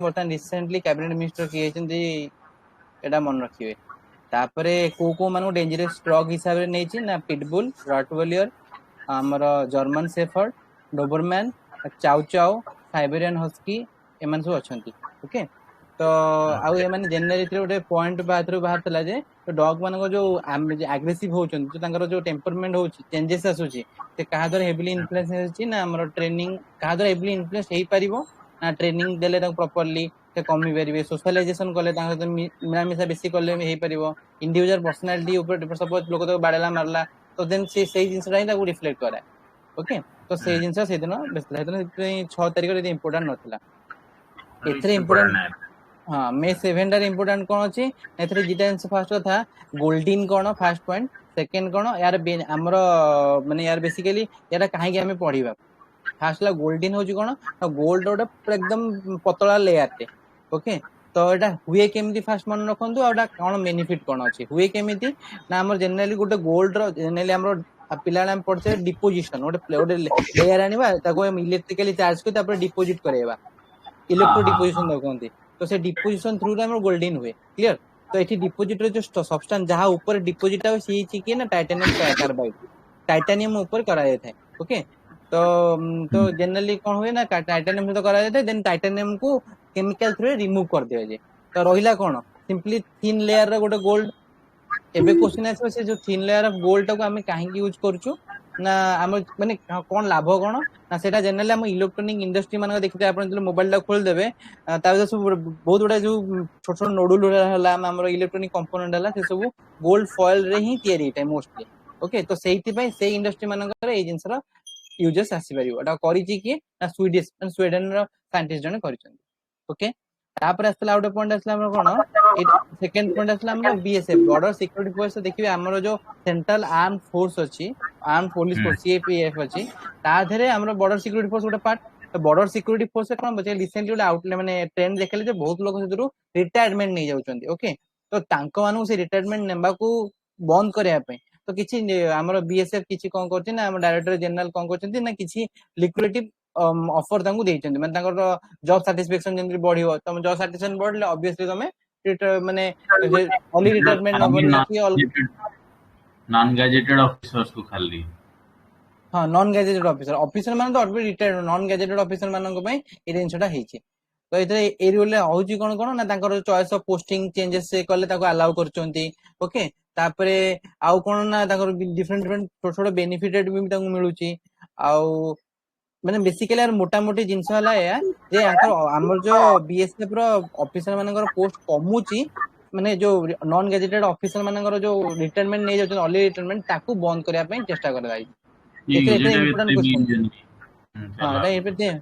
बर्तमान recently cabinet minister किए होइछन्ती एटा मन रखिबे तापरे को मानको डेंजरस ड्रग हिसाब रे नै छि ना पिटबुल रॉटवेलियर हमर जर्मन शेफर्ड डोबरमैन चाउ चाउ साइबेरियन हस्की एमान सब अछंती ओके तो आउ एमाने जनरली गोटे पॉइंट बाहर तला जे तो डॉग मानको जो एग्रेसिव होचन जो तांकर जो टेम्परमेंट होची चेंजेस आसुची ते कहा दर हेविली इन्फ्लुएंस होची ना हमर ट्रेनिंग कहा दर हेविली इन्फ्लुएंस हेई परिबो ना ट्रेनिंग देले ताको प्रॉपर्ली ते कमी परिबे सोशलाइजेशन कले तांकर मिलामिशा बेसी कले हेई परिबो इंडिविजुअल पर्सनालिटी ऊपर सपोज लोक तो बाडेला मारला तो देन से जिनसटा ही ताको रिफ्लेक्ट करे ओके तो से जिनसा से दिन बेस हेतन 6 तारिख रे इंपोर्टेंट नथिला एथरे इंपोर्टेंट हाँ मे 7 रे इंपोर्टेंट कोन अछि एथरे जिटा जिनस फर्स्ट कथा गोल्डन कोन फर्स्ट पॉइंट सेकंड कोन यार हमर माने यार बेसिकली यार काहे कि हमें पढिबा फर्स्ट ला गोल्डन होची कोन गोल्ड गोटे एकदम पतला लेयर टे ओके तो एटा हुए केमिति फर्स्ट मन रखंतु आउटा कोन बेनिफिट कोन अछि हुए केमिति ना हमर जनरली गोटे गोल्ड रो जनरली हमर पिला हम पढ़ते डिपोजिशन गोटे लेयर आनिबा ताको इलेक्ट्रिकली चार्ज को तापर डिपोजिट करेबा इलेक्ट्रो डिपोजिशन कहते तो से डिपोजिशन थ्रू रे हमर गोल्डन हुए क्लियर तो एठी डिपोजिट रे जो सब्सटेंस जहां ऊपर डिपोजिट हो सी कि ना टाइटेनियम कार्बाइड टाइटेनियम ऊपर करा जाय था ओके तो जनरली कोन हुए ना टाइटेनियम से करा जाय था देन टाइटेनियम को केमिकल थ्रू रिमूव कर दिया जाय तो रहिला कोन सिंपली थिन लेयर रे गोटे गोल्ड एबे क्वेश्चन आछो से जो थिन लेयर ऑफ गोल्ड को हमें काहे यूज करछु ना हम माने कोन लाभ कोन ना सेटा जनरली हम इलेक्ट्रॉनिक इंडस्ट्री मान देखते आपण जो मोबाइल टा खोल देबे ता सब बहुत गुडा जो छोट छोट नोडुल हला हमर इलेक्ट्रॉनिक कंपोनेंट हला से सब गोल्ड फॉइल रे ही तयारी है मोस्टली ओके तो सेहिति पई से इंडस्ट्री मान ए जिंसरा यूजेस आसी परिबो एटा करि छि कि ना स्वीडन रो साइंटिस्ट जने करिछन ओके तापर आसला आउट पॉइंट आसला हमर कोन सेकंड पॉइंट आसला हमर बीएसएफ बॉर्डर सिक्योरिटी फोर्स देखिबे हमर जो सेंट्रल आर्म फोर्स अछि आर्म पुलिस फोर्स सीएपीएफ अछि ता धरे हमर बॉर्डर सिक्योरिटी फोर्स गोटे पार्ट तो बॉर्डर सिक्योरिटी फोर्स कोन बचे रिसेंटली गोटे आउटले माने ट्रेंड देखले जे बहुत लोग सेदरु रिटायरमेंट नै जाउछन्ती ओके तो तांको मानु से रिटायरमेंट नेबा को बंद करया पे तो किछि हमर बीएसएफ किछि कोन करछि ना हमर डायरेक्टर जनरल कोन करछन्ती ना किछि लिक्विडिटी ऑफर तांको देइछन्ती माने तांकर जॉब सैटिस्फैक्शन जेंति बढ़ियो तम जॉब सैटिस्फैक्शन बढ़ले ऑब्वियसली तमे माने अर्ली रिटायरमेंट नबनी कि नॉन गैजेटेड ऑफिसर्स को खाली हाँ नॉन गैजेटेड ऑफिसर मान तो already retired non gazetted officer मानक पई ए जिनसटा हेछि तो एते ए रूल होउची कोन कोन ना तांकर चॉइस ऑफ पोस्टिंग चेंजेस से करले ताको अलाउ करचोंती ओके तापरे आउ कोन ना तांकर डिफरेंट डिफरेंट छोट छोट बेनिफिटेड भी तांको मिलुची आउ माने बेसिकली यार मोटा मोटी जिंस हला या जे हमर जो बीएसएफ रो ऑफिसर मानकर पोस्ट कमुची माने जो नॉन गैजेटेड ऑफिसर मानकर जो रिटायरमेंट नै जाउछन अर्ली रिटायरमेंट ताकू बंद करिया पई चेष्टा करलाई एते इंपोर्टेंट क्वेश्चन हां एटा एपे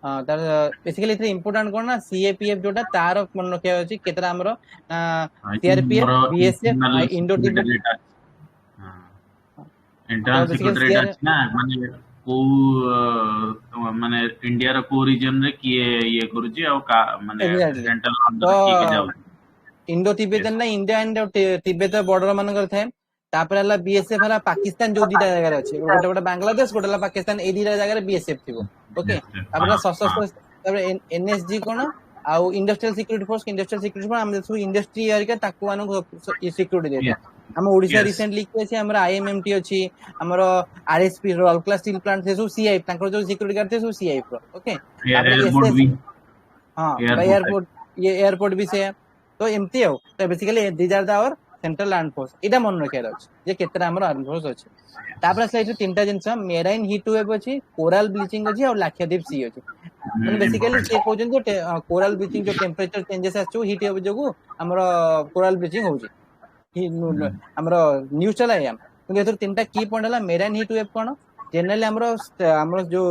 हां तार बेसिकली एते इंपोर्टेंट कोन ना सीएपीएफ जोटा तार मन रखिया अछि केतरा हमरो सीआरपीएफ बीएसएफ इंडो तिब्बत हां इंटरनेशनल सिक्योरिटी अछि ना माने को माने इंडिया रो को रीजन रे किए ये करूची आ का माने सेंट्रल अंडर की के जाउ इंडो तिब्बत ना इंडिया एंड तिब्बत बॉर्डर मानकर थाए तापर हला बीएसएफ हला पाकिस्तान जो दीटा जगह रे अछि गोटे गोटे बांग्लादेश गोटे हला पाकिस्तान ए दीटा जगह रे बीएसएफ थिबो ओके तापर सशस्त्र तापर एनएसजी कोन आउ इंडस्ट्रियल सिक्योरिटी फोर्स हम देखु इंडस्ट्री एरिया ताकू मानो सिक्योरिटी देता हम ओडिसा रिसेंटली के अछि हमरा आईएमएमटी अछि हमरा आरएसपी रोल क्लास स्टील प्लांट से सो सीआई ताकर जो सिक्योरिटी गार्ड थे सो सीआई प्रो ओके एयरपोर्ट भी हां एयरपोर्ट ये एयरपोर्ट भी से तो एमती हो तो basically these are the our central arm force इटा मन रखियार अछि जे केतरा हमर आर्म फोर्स अछि तापर असला इतो तीनटा जिंस मेराइन हीट वेव अछि कोरल ब्लीचिंग अछि और लाक्षाद्वीप सी अछि माने बेसिकली से कहजन जो कोरल ब्लीचिंग जो टेंपरेचर चेंजेस आछु हीट वेव जोगु हमर कोरल ब्लीचिंग होउची हमर न्यूज चला हम କିନ୍ତୁ ଏଥର ତିନିଟା की पॉइंट हला मेराइन हीट वेव कोन जनरली हमर जो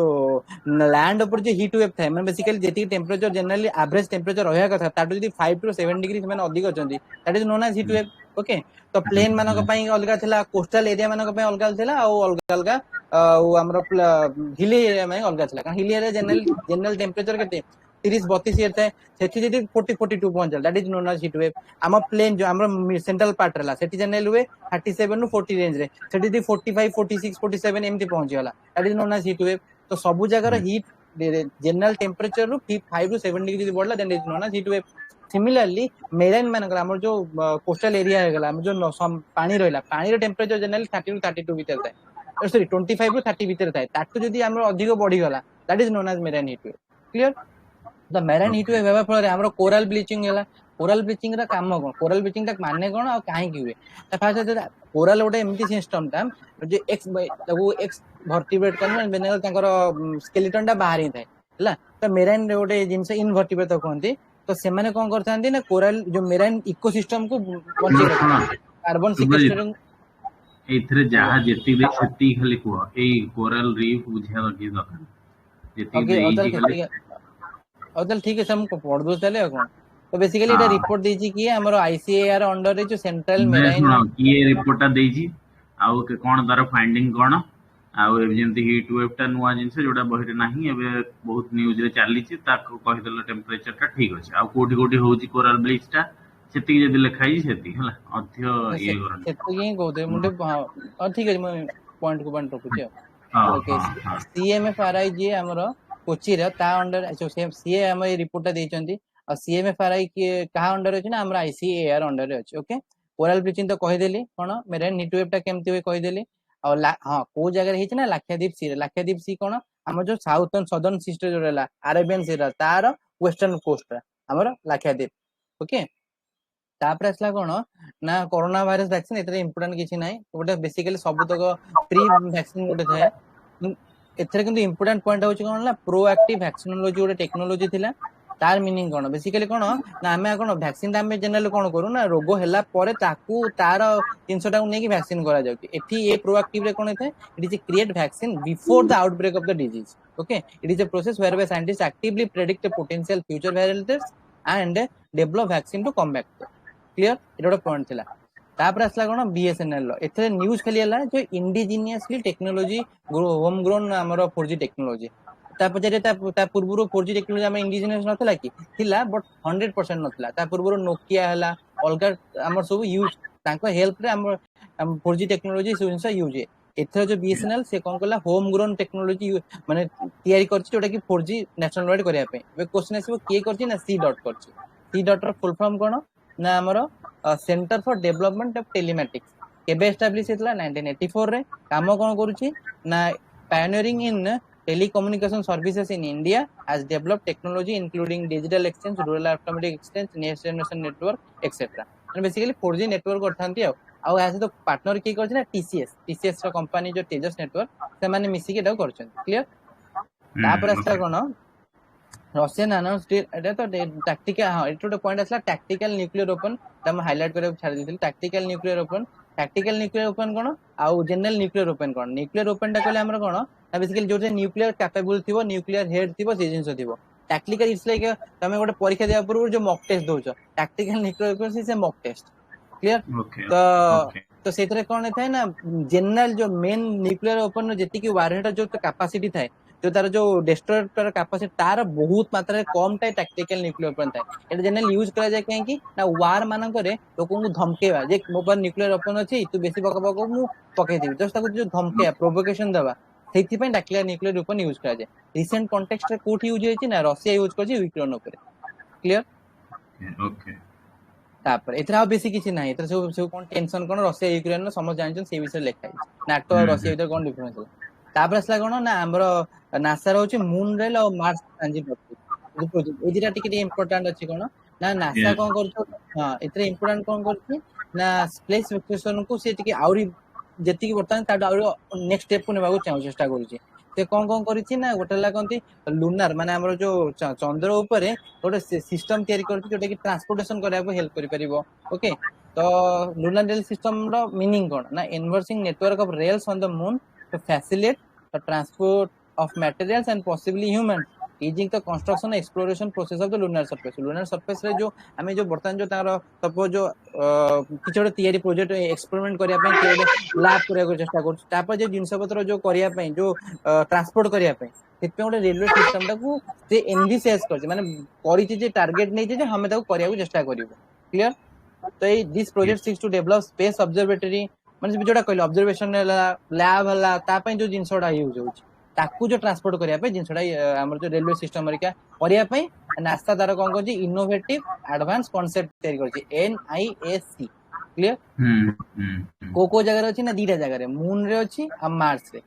लैंड ऊपर जो हीट वेव थाए माने बेसिकली जेती टेंपरेचर जनरली एवरेज टेंपरेचर रहया कथा ताटो जदी 5 टू 7 डिग्री माने अधिक अछंती that is known as heat wave okay तो प्लेन मानक पई अलगा थिला कोस्टल एरिया मानक पई अलगा थिला और अलगा अलगा हमर हिली एरिया में अलगा थिला कारण हिली एरिया जनरल टेंपरेचर केते 30 32 एता सेठी जदी 40 42 पहुंचल that is known as heat wave हम प्लेन जो हमर सेंट्रल पार्ट रहला सेठी जनरल हुए 37 नु 40 रेंज रे सेठी जदी 45 46 47 एमती पहुंची होला that is known as heat wave तो सब जगह हीट जनरल टेम्परेचर रू 5 to 7 डिग्री बढ़ला then is known as heat wave similarly marine मानकर हमर जो कोस्टल एरिया हे गला हम जो पानी रहला पानी रो टेम्परेचर जनरली 30 to 32 भीतर थाए सॉरी 25 to 30 भीतर थाए ताटू जदी हमर अधिक बढ़ी गला that is known as marine heat wave clear the marine heat wave हेबा फल हमर कोरल ब्लीचिंग हैला कोरल ब्लीचिंग रा काम कोन कोरल ब्लीचिंग ता माने कोन आ काहे की हुए ता फास्ट कोरल गोटे एमती सिस्टम ता जे एक्स वो एक्स वर्टिब्रेट करन बेनेल तांकर स्केलेटन ता बाहर ही थाए हैला तो मेराइन गोटे जिंस इनवर्टिब्रेट तो कहंती तो से माने कोन करथांती ना कोरल जो मेराइन इकोसिस्टम को बंचे रखथांती कार्बन सिक्वेस्टरिंग एथरे जहा जेती दे सेती खाली को ए कोरल रीफ बुझिया लगी दरकार जेती दे और ठीक है सब पढ़ दो चले कौन तो बेसिकली एटा रिपोर्ट देछि कि हमरो आईसीएआर अंडर रे जो सेंट्रल मेराइन ये रिपोर्टटा देछि आउ के कोन तार फाइंडिंग कोन आउ जेंति हीट वेव टा नुवा जिंस जोडा बहिरे नाही एबे बहुत न्यूज रे चाली छि ताको कहि देला टेंपरेचर टा ठीक अछि आउ कोठी कोठी होछि कोरल ब्लीच टा सेति जदी लिखाई सेति हला अध्य ये करन सेति ही कहते मुंडे और ठीक है मैं पॉइंट को पॉइंट रखु छी ओके सीएमएफआरआई जे हमरो कोची रे ता अंडर सीए हम रिपोर्ट देइचंती और सीएमएफआरआई के कहा अंडर अछि ना हमरा आईसीएआर अंडर रे अछि ओके कोरल ब्लीचिंग तो कहि देली कोन मेराइन हीट वेव टा केमती होय कहि देली और हां को जगह रे हिच ना लाक्षाद्वीप सी कोन हम जो साउथर्न सदर्न सिस्टर जो रहला अरेबियन सी रा तार वेस्टर्न कोस्ट रा हमर लाक्षाद्वीप ओके तापर असला कोन ना कोरोना वायरस वैक्सीन एतरे इंपोर्टेंट किछि नाही ओटा बेसिकली सब तक प्री वैक्सीन ओटे थाए एथरे किंतु इंपोर्टेंट पॉइंट होछि कोन ना प्रोएक्टिव वैक्सीनोलॉजी ओटे टेक्नोलॉजी थिला तार मीनिंग कोन बेसिकली कोन ना हमें कोन वैक्सीन हमें जनरली कोन करू ना रोग हैला परे ताकू तार जिंसटा को नेकी वैक्सीन करा जाउती एठी ए प्रोएक्टिव रे कोन हेते it is create vaccine before the outbreak of the disease okay it is a process whereby scientist actively predict potential future viruses and develop vaccine to combat clear इटा point थिला तापर असला कोन BSNL एथरे news खाली हला जो indigenously technology home grown हमरो 4G technology तापर ता पूर्वरो 4G टेक्नोलॉजी हम इंडिजिनियस नथला कि थिला बट 100% नथला ता पूर्वरो नोकिया हला अलगा हमर सब यूज तांको हेल्प रे हम 4G टेक्नोलॉजी सुनसा यूज एथरे जो बीएसएनएल से कोन कला होम ग्रोन टेक्नोलॉजी माने तयारी करछि जोटा कि 4G नेशनल वाइड करिया पे वे क्वेश्चन आसीबो के करछि ना सी डॉट करछि सी डॉट रो फुल फॉर्म कोन ना हमरो centre for development of telematics केबे एस्टैब्लिश हेतला 1984 रे काम कोन करूछि ना pioneering in telecommunication services in India has developed technology including digital exchange, rural automatic exchange, next generation network, etc. And basically 4G network करथांती आउ ऐसे तो पार्टनर की करछ ना TCS रो कंपनी जो तेजस नेटवर्क से माने मिसी के डाउ करछन क्लियर तापर असला कोन रशियन अनाउंस्ड एटा तो टैक्टिकल हां एटो पॉइंट असला टैक्टिकल न्यूक्लियर ओपन हम हाईलाइट करे छाड़ दिथिल टैक्टिकल न्यूक्लियर ओपन कोन आउ जनरल न्यूक्लियर ओपन टा कहले हमर कोन बेसिकली जो न्यूक्लियर कैपेबल थिबो न्यूक्लियर हेड थिबो से जिंस थिबो टैक्टिकल इट्स लाइक तमे गोटे परीक्षा देबा पूर्व जो मॉक टेस्ट दोछ टैक्टिकल न्यूक्लियर ओपन से मॉक टेस्ट क्लियर तो सेतरे कोन थाए ना जनरल जो मेन न्यूक्लियर ओपन जेति की वारहेटा जो कैपेसिटी थाए जो तार जो डिस्ट्रॉयर कर कैपेसिटी तार बहुत मात्रा रे कम थाए टैक्टिकल न्यूक्लियर ओपन थाए एटा जनरल यूज करा जाय काहे कि ना वार मानन करे लोक को धमकेबा जे मो पर न्यूक्लियर ओपन अछि तू बेसी पकबक मु पकई देबी जस्ट ताको जो धमके प्रोवोकेशन देबा सेति पे टैक्टिकल न्यूक्लियर ओपन यूज करा जाय रिसेंट कॉन्टेक्स्ट रे कोठी यूज होइछि ना रशिया यूज करछि यूक्रेन ऊपर क्लियर ओके तापर एतरा बेसी किछि नाही एतरा सब कोन टेंशन कोन रशिया यूक्रेन नो समझ जानछन से विषय लिखाइ नाटो और रशिया इधर कोन डिफरेंस तापर असला कोन ना हमरो नासा रो छि मून रेल और मार्स ट्रांजिट प्रोजेक्ट ए दिरा टिके इंपोर्टेंट अछि कोन ना नासा कोन करछो हां एतरा इंपोर्टेंट कोन करछि ना स्पेस एक्सप्लोरेशन को से टिके आउरी जेति की बर्तन ता आउरी नेक्स्ट स्टेप को नेबाको चेष्टा करूछि ते कोन करिछि ना गोटेला कोनती लूनर माने हमरो जो चंद्र ऊपर गोटे सिस्टम तयारी करछि जोटा कि ट्रांसपोर्टेशन करबा हेल्प करि परिबो ओके तो लूनर रेल सिस्टम रो मीनिंग कोन ना inversing network of rails on the moon to facilitate the transport of materials and possibly humans using the construction and exploration process of the lunar surface रे जो हमें जो बर्तन जो तारो सपोज जो किछोडे तयारी प्रोजेक्ट एक्सपेरिमेंट करिया पे किछोडे लैब करिया को चेष्टा करछ तापर जे जिंस पत्र जो करिया पे जो ट्रांसपोर्ट करिया पे सेत पे गोटे रेलवे सिस्टम टाकू से एनवीसीएस करछ माने करिछि जे टारगेट नै जे हमें ताको करिया को चेष्टा करिवो क्लियर तो ए this project seeks to develop space observatory माने जोडा कहले ऑब्जर्वेशन लैब हला ता पे जो जिंसडा यूज होछ ताकू जो ट्रांसपोर्ट करिया पे जिनसडा हमर जो रेलवे सिस्टम अरिका करिया पे नासा तार कोन कोची इनोवेटिव एडवांस कांसेप्ट तयारी करची NIAC क्लियर को जगह अछि ना दीटा जगह रे मून रे अछि आ मार्स रे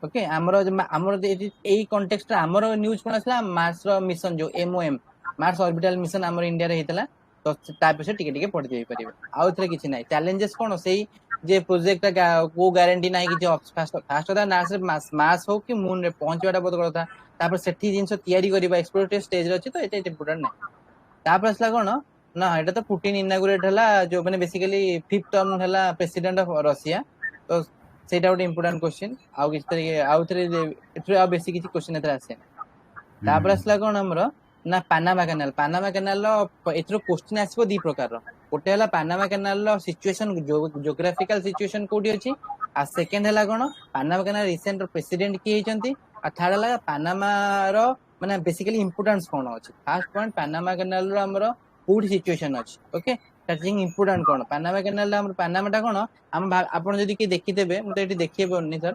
ओके हमर एई कॉन्टेक्स्ट हमर न्यूज़ कोन आसला मार्स रो मिशन जो MOM मार्स ऑर्बिटल मिशन हमर इंडिया रे हेतला तो ता पे टिके टिके पड़ जाई परिबे आउ थरे किछि नै चैलेंजेस कोन सेई जे प्रोजेक्ट को गारंटी नाही कि फास्ट नार्स रे मार्स हो कि मून रे पहुंचवाटा बहुत कथा तापर सेठी जिंस तयारी करबा एक्सप्लोरेटिव स्टेज रे अछि तो एते इंपोर्टेंट नै तापर असला कोन ना एटा तो पुतिन इनागुरेट हला जो माने बेसिकली 5th टर्म हला प्रेसिडेंट ऑफ रशिया तो सेटा गोटे इंपोर्टेंट क्वेश्चन आउ किछ तरी आउ थरे एथरे आ बेसी किछ क्वेश्चन एथरे आसे तापर असला कोन हमरो ना पानामा कैनाल रो एथरो क्वेश्चन आसीबो दी प्रकार रो गोटे हला पानामा कैनाल रो सिचुएशन ज्योग्राफिकल सिचुएशन कोडी अछि आ सेकंड हला कोन पानामा कैनाल रिसेंट प्रेसिडेंट की हेचंती आ थर्ड हला पानामा रो माने बेसिकली इंपोर्टेंस कोन अछि फर्स्ट पॉइंट पानामा कैनाल रो हमरो फूड सिचुएशन अछि okay that's important cone Panama canal हमर पानामाटा कोन हम आपण जदी की देखितेबे म तो एटी देखिए बन्नी सर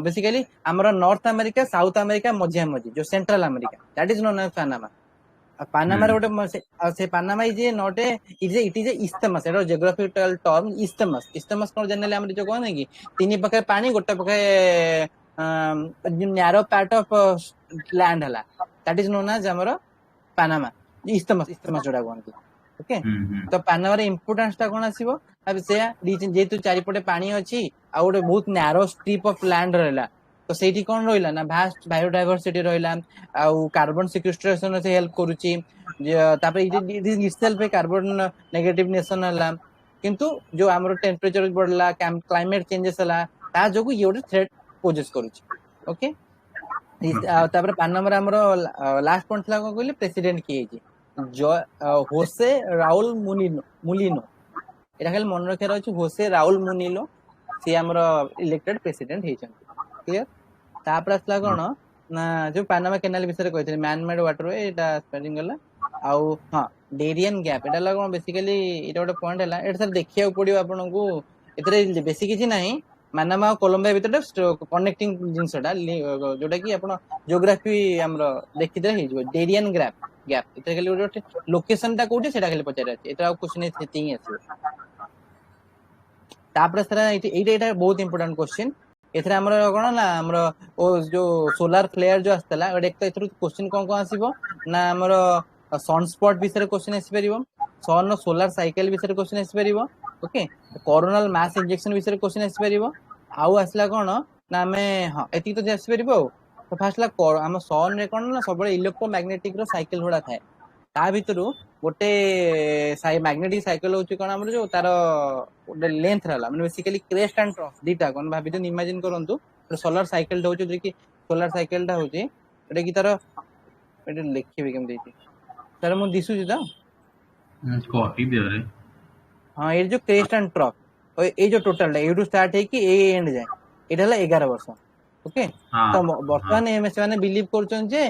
बेसिकली हमर नॉर्थ अमेरिका साउथ अमेरिका मध्य मध्य जो central America that is known as Panama Panama रे गोटे से Panama is not a it is a isthmus एटा जियोग्राफिकल टर्म इस्थमस कोन जनरली हम जो कोन कि तीन पखे पानी गोटे पखे नैरो पार्ट ऑफ लैंड हला दैट इज नोन एज हमर पानामा इस्थमस जोडा कोन ओके तो पानामा रे इंपोर्टेंस ता कोन आसीबो अब से जेतु चारिपटे पानी अछि आ गोटे बहुत नैरो स्ट्रिप ऑफ लैंड रहला तो सेठी कोन रहिला ना भास्ट बायोडायवर्सिटी रहिला आ कार्बन सिक्वेस्ट्रेशन से हेल्प करूची तापर it is itself A carbon negative nation हला किंतु जो हमर टेंपरेचर बढ़ला क्लाइमेट चेंजेस हला ता जोगु ये गोटे थ्रेट पोजेस करूची ओके तापर पानामा रे हमर लास्ट पॉइंट थला को कहले प्रेसिडेंट की हेची जो होसे राउल मुलिनो एटा खाली मन रखियार अछि होसे राउल मुनिलो से हमर इलेक्टेड प्रेसिडेंट हेचन क्लियर तापर असला कोन ना जो पानामा कैनाल विषय कहथे मैन मेड वाटर वे एटा स्पेलिंग गला आउ हां डेरियन गैप एटा ला कोन बेसिकली एटा गोटे पॉइंट हला एटा सर देखिया पड़ियो आपन को एतरे बेसी किछि नाही मानामा कोलंबिया भीतर कनेक्टिंग जिंसटा जोटा कि आपण ज्योग्राफी हमरो देखिदे हे जो डेरियन गैप एतरे खाली गोटे लोकेशन ता कोठी सेटा खाली पचारे अछि एतरा क्वेश्चन सेटिंग आछो तापर सर एटा बहुत इंपोर्टेंट क्वेश्चन एथरे हमर कोन ना हमर ओ जो सोलर फ्लेयर जो आस्तला एक तो एथरो क्वेश्चन कोन आसीबो ना हमर सनस्पॉट विषय क्वेश्चन आसी परिबो सन सोलर साइकिल विषय क्वेश्चन आसी परिबो ओके कोरोनल मास इंजेक्शन विषय क्वेश्चन आसी परिबो आउ आसला कोन ना हमें हां एती तो आसी परिबो तो फर्स्ट ला हम सन रे कोन ना सब इलेक्ट्रोमैग्नेटिक रो साइकिल होड़ा थाए ता भितरु गोटे मैग्नेटिक साइकिल होची कोन हमर जो तार गोटे लेंथ रहला माने बेसिकली क्रेस्ट एंड ट्रफ दीटा कोन भाबी तो इमेजिन करंतु सोलर साइकिल होची जे कि सोलर साइकिल टा होची एटा कि तार एटा लिखिबे केम देती सर मु दिसु जी ता कॉपी दे रे हां ए जो क्रेस्ट एंड ट्रफ ए जो टोटल ए टू स्टार्ट है कि ए एंड जाए एटा हला 11 वर्ष ओके तो वर्तमान एम एस माने बिलीव करछन जे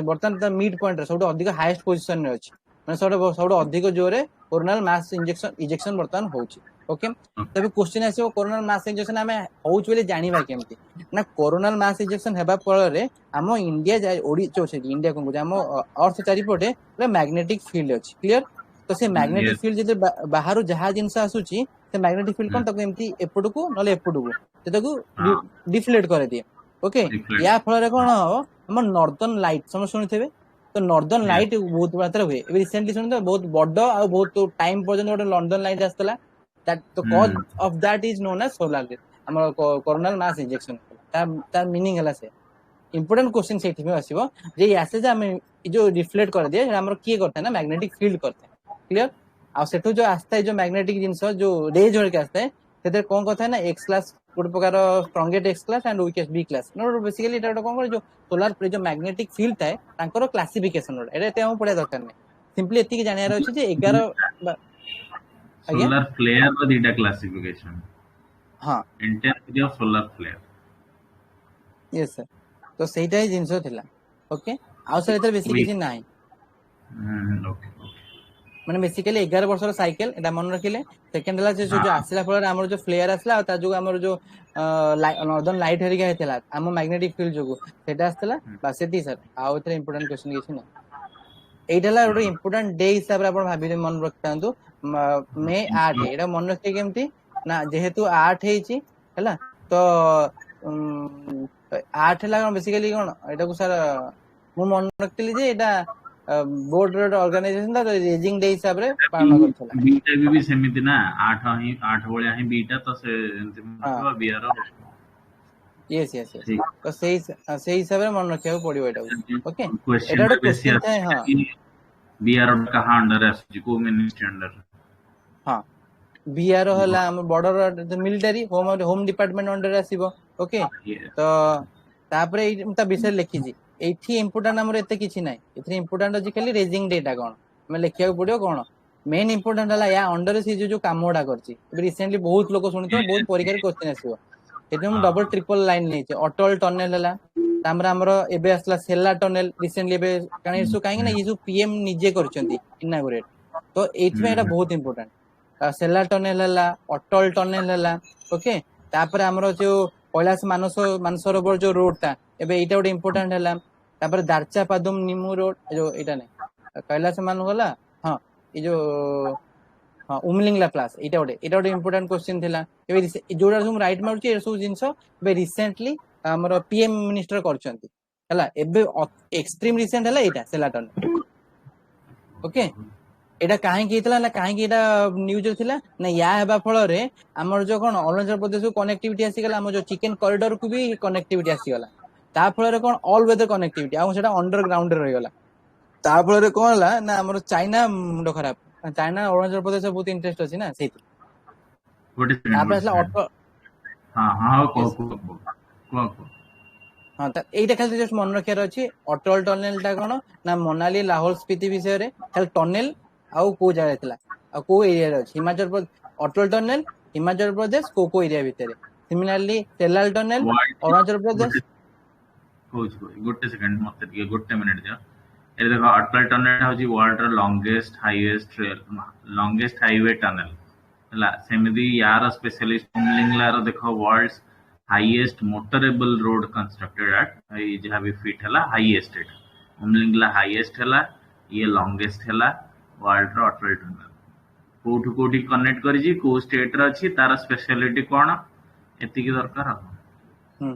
वर्तमान द मिड पॉइंट रे सब अधिक हाईएस्ट पोजीशन रे अछि माने सब अधिक जोरे कोरोनल मास इंजेक्शन वर्तमान होउची ओके तबे क्वेश्चन आसीओ कोरोनल मास इंजेक्शन हमें होउच बेले जानिबा केमती ना कोरोनल मास इंजेक्शन हेबा फल रे हम इंडिया जाय ओडी चोसे इंडिया को हम अर्थ चारिपटे पूरा मैग्नेटिक फील्ड अछि क्लियर तो से मैग्नेटिक फील्ड जे बाहर जहा जिंस आसुची से मैग्नेटिक फील्ड कोन तको एमती एपडुको नले एपडुको से तको डिफ्लेक्ट करे दिए ओके या फल रे कोन हो हम नॉर्दर्न लाइट सम सुनिथेबे तो नॉर्दर्न लाइट बहुत मात्रा हुए एबे रिसेंटली सुन तो बहुत बड्डो आ बहुत टाइम पर्यंत गोटे नॉर्दर्न लाइट आस्तला that the cause of that is known as solar हमर कोरोनल मास इंजेक्शन ता मीनिंग हला से इंपोर्टेंट क्वेश्चन सेठी में आसीबो जे यासे जे हम जो रिफ्लेक्ट कर दिए हमरा की करते ना मैग्नेटिक फील्ड करते क्लियर आ सेठो जो आस्ता है जो मैग्नेटिक जिंस जो रेज होके आस्ता है सेते कोन कथा है ना एक्स क्लास गोटे प्रकार strongest X class and weakest B class no basically एटा कोन कर जो सोलर जो मैग्नेटिक फील्ड है तांकर क्लासिफिकेशन एटा एते हम पढिया दरकार नै सिंपली एति की जानियार अछि जे 11 सोलर फ्लेयर रो दीटा क्लासिफिकेशन हां intensity of solar flare yes sir तो सेटा ही जिंस थिला ओके आ सर एते बेसी किछि नाही ओके ମାନେ ବେସିକାଲି 11 ବର୍ଷର ସାଇକେଲ ଏଟା ମନେ ରଖିଲେ। ସେକେଣ୍ଡ ହେଲା ଯୋଉ ଆସିଲା ଫଳରେ ଆମର ଯୋଉ ଫ୍ଲେୟାର ଆସିଲା ଆଉ ତା ଯୋଉ ଆମର ଯୋଉ ନର୍ଦର୍ନ ଲାଇଟ୍ ହେରିକା ହେଇଥିଲା ଆମ ମ୍ୟାଗ୍ନେଟିକ ଫିଲ୍ଡ ଯୋଗୁ ସେଟା ଆସିଥିଲା। ବାସ୍ ସେତିକି ସାର୍, ଆଉ ଏଥିରେ ଇମ୍ପୋର୍ଟାଣ୍ଟ କ୍ୱେଶ୍ଚନ କିଛି ନାହିଁ। এইটা ହେଲା ଗୋଟେ ଇମ୍ପୋର୍ଟାଣ୍ଟ ଡେ ହିସାବରେ ଆପଣ ଭାବିଲେ ମନେ ରଖିଥାନ୍ତୁ। ମେ 8 ଏଇଟା ମନେ ରଖିବେ କେମିତି ନା, ଯେହେତୁ 8 ହେଇଛି ହେଲା, ତ 8 ହେଲା କଣ ବେସିକାଲି କଣ ଏଇଟାକୁ ସାର୍ ମୁଁ ମନେ ରଖିଥିଲି ଯେ ଏଇଟା ବୋର୍ଡ ଅର୍ଗାନାଇଜେସନ ରେଜିଂ ଡେ ହିସାବରେ ପାଳନ କରିଥିଲା। ବିଟା ବି ସେମିତି ନା 8 ଭଳିଆ ହିଁ ବିଟା, ତ ସେ ଏମିତି ମନେଥିବ ବିଆର। ୟେସ୍ ୟେସ୍ ୟେସ୍, ତ ସେଇ ହିସାବରେ ମନେ ରଖିବାକୁ ପଡିବ ଏଟାକୁ। ଓକେ, ଏଟା क्वेश्चन ଗୋଟେ ରେ बेसी କ୍ୱେଶ୍ଚନ ଥାଏ। ହଁ आछि बिआर कहा अंडर आछि को मिनिस्ट्री अंडर। ହଁ ବିଆର ହେଲା ଆମ ବର୍ଡର ମିଲିଟାରୀ ହୋମ ଡିପାର୍ଟମେଣ୍ଟ ଅଣ୍ଡରରେ ଆସିବ। ଓକେ, ତ ତାପରେ ମୁଁ ତା ବିଷୟରେ ଲେଖିଛି। ଏଇଠି ଇମ୍ପୋର୍ଟାଣ୍ଟ ଆମର ଏତେ କିଛି ନାହିଁ। ଏଥିରେ ଇମ୍ପୋର୍ଟାଣ୍ଟ ଅଛି ଖାଲି ରେଜିଂ ଡେଟା କଣ ଆମେ ଲେଖିବାକୁ ପଡିବ। କଣ ମେନ୍ ଇମ୍ପୋର୍ଟାଣ୍ଟ ହେଲା ୟା ଅଣ୍ଡରରେ ସେ ଯୋଉ କାମ ଗୁଡା କରିଛି। ଏବେ ରିସେଣ୍ଟଲି ବହୁତ ଲୋକ ଶୁଣିଥିବ, ବହୁତ ପରୀକ୍ଷାରେ କ୍ୱେଶ୍ଚନ ଆସିବ। ସେଥିପାଇଁ ମୁଁ ଡବଲ ଟ୍ରିପଲ ଲାଇନ ନେଇଛି। ଅଟଳ ଟନେଲ ହେଲା, ତାପରେ ଆମର ଏବେ ଆସିଲା ସେଲା ଟନେଲ ରିସେଣ୍ଟଲି ଏବେ କାହିଁକି ନା ଇଏ ଯୋଉ ପିଏମ ନିଜେ କରିଛନ୍ତି ଇନାଗୁରେଟ, ତ ଏଇଥିପାଇଁ ଏଟା ବହୁତ ଇମ୍ପୋର୍ଟାଣ୍ଟ। ସେଲା ଟନେଲ ହେଲା, ଅଟଳ ଟନେଲ ହେଲା। ଓକେ, ତାପରେ ଆମର ଯୋଉ କୈଳାସ ମାନସରୋବର ଯୋଉ ରୋଡ ଟା ଏବେ ଏଇଟା ଗୋଟେ ଇମ୍ପୋର୍ଟାଣ୍ଟ ହେଲା। ତାପରେ ଦାର୍ଚା ପାଦୁମ ନିମୁ ରୋଡ ଯୋଉ ଏଇଟା ନାହିଁ କୈଳାସ ମାନ ଗଲା। ହଁ ଏଇ ଯୋଉ ହଁ ଉମଲିଙ୍ଗଲା ପ୍ଲାସ ଏଇଟା ଗୋଟେ ଇମ୍ପୋର୍ଟାଣ୍ଟ କ୍ୱେଶ୍ଚନ ଥିଲା। ଏବେ ଯୋଉଟା ସବୁ ରାଇଟ୍ ମାରୁଛି ଏ ସବୁ ଜିନିଷ ଏବେ ରିସେଣ୍ଟଲି ଆମର ପିଏମ ମିନିଷ୍ଟର କରିଛନ୍ତି ହେଲା। ଏବେ ଏକ୍ସଟ୍ରିମ ରିସେଣ୍ଟ ହେଲା ଏଇଟା ସେଲା ଟନେଲ। ଓକେ, ଏଇଟା କାହିଁକି ହେଇଥିଲା ନା, କାହିଁକି ଏଇଟା ନ୍ୟୁଜରେ ଥିଲା ନା, ୟା ହେବା ଫଳରେ ଆମର ଯୋଉ କଣ ଅରୁଣାଚଳ ପ୍ରଦେଶକୁ କନେକ୍ଟିଭିଟି ଆସିଗଲା। ଆମର ଯୋଉ ଚିକେନ କରିଡରକୁ ବି କନେକ୍ଟିଭିଟି ଆସିଗଲା। ତା ଫଳରେ କଣ ଅଲ ୱେଦର କନେକ୍ଟିଭିଟି, ଆଉ ସେଟା ଅଣ୍ଡର ଗ୍ରାଉଣ୍ଡରେ ରହିଗଲା। ତା ଫଳରେ କଣ ହେଲା ନା, ଆମର ଚାଇନା ମୁଣ୍ଡ ଖରାପ। ଚାଇନା ଅରୁଣାଚଳ ପ୍ରଦେଶ ବହୁତ ଇଣ୍ଟରେଷ୍ଟ ଅଛି ନା ସେଇଠି। ତାପରେ ଆସିଲା ଅଟଳ। ହଁ ହଁ କହ ହଁ ଏଇଟା ଖାଲି ଜଷ୍ଟ ମନେ ରଖିବାର ଅଛି। ଅଟଳ ଟନେଲ ଟା କଣ ନା, ମନାଲି ଲାହୋଲ ସ୍ପିତି ବିଷୟରେ ଖାଲି ଟନେଲ ଆଉ କୋଉ ଜାଗା ଥିଲା ଆଉ କୋଉ ଏରିଆରେ ଅଛି। ହିମାଚଳ ପ୍ରଦେଶ ଅଟଳ ଟନେଲ ହିମାଚଳ ପ୍ରଦେଶ କୋଉ ଏରିଆ ଭିତରେ। Similarly ସେଲାଲ tunnel Arunachal Pradesh. ଗୋଟେ ସେକେଣ୍ଡ ମତେ ଟିକେ ଗୋଟେ ମିନିଟ ଦିଅ। ଏ ଦେଖ ଅଟଳ ଟନେଲ ହଉଛି वर्ल्ड ର ଲଙ୍ଗେଷ୍ଟ ହାଇୱେ ଟନେଲ ହେଲା। ସେମିତି ୟାର ସ୍ପେଶାଲିଷ୍ଟ ଉମଲିଙ୍ଗଲା ର ଦେଖ world highest motorable road constructed at जहाँ भी फिट है हाईएस्ट उमलिंगला हाईएस्ट है ये लॉन्गेस्ट है वर्ल्ड रो अटल टनल कोठू कोठी कनेक्ट करिजी को स्टेट रे अछि तार स्पेशलिटी कोन एतिकी दरकार।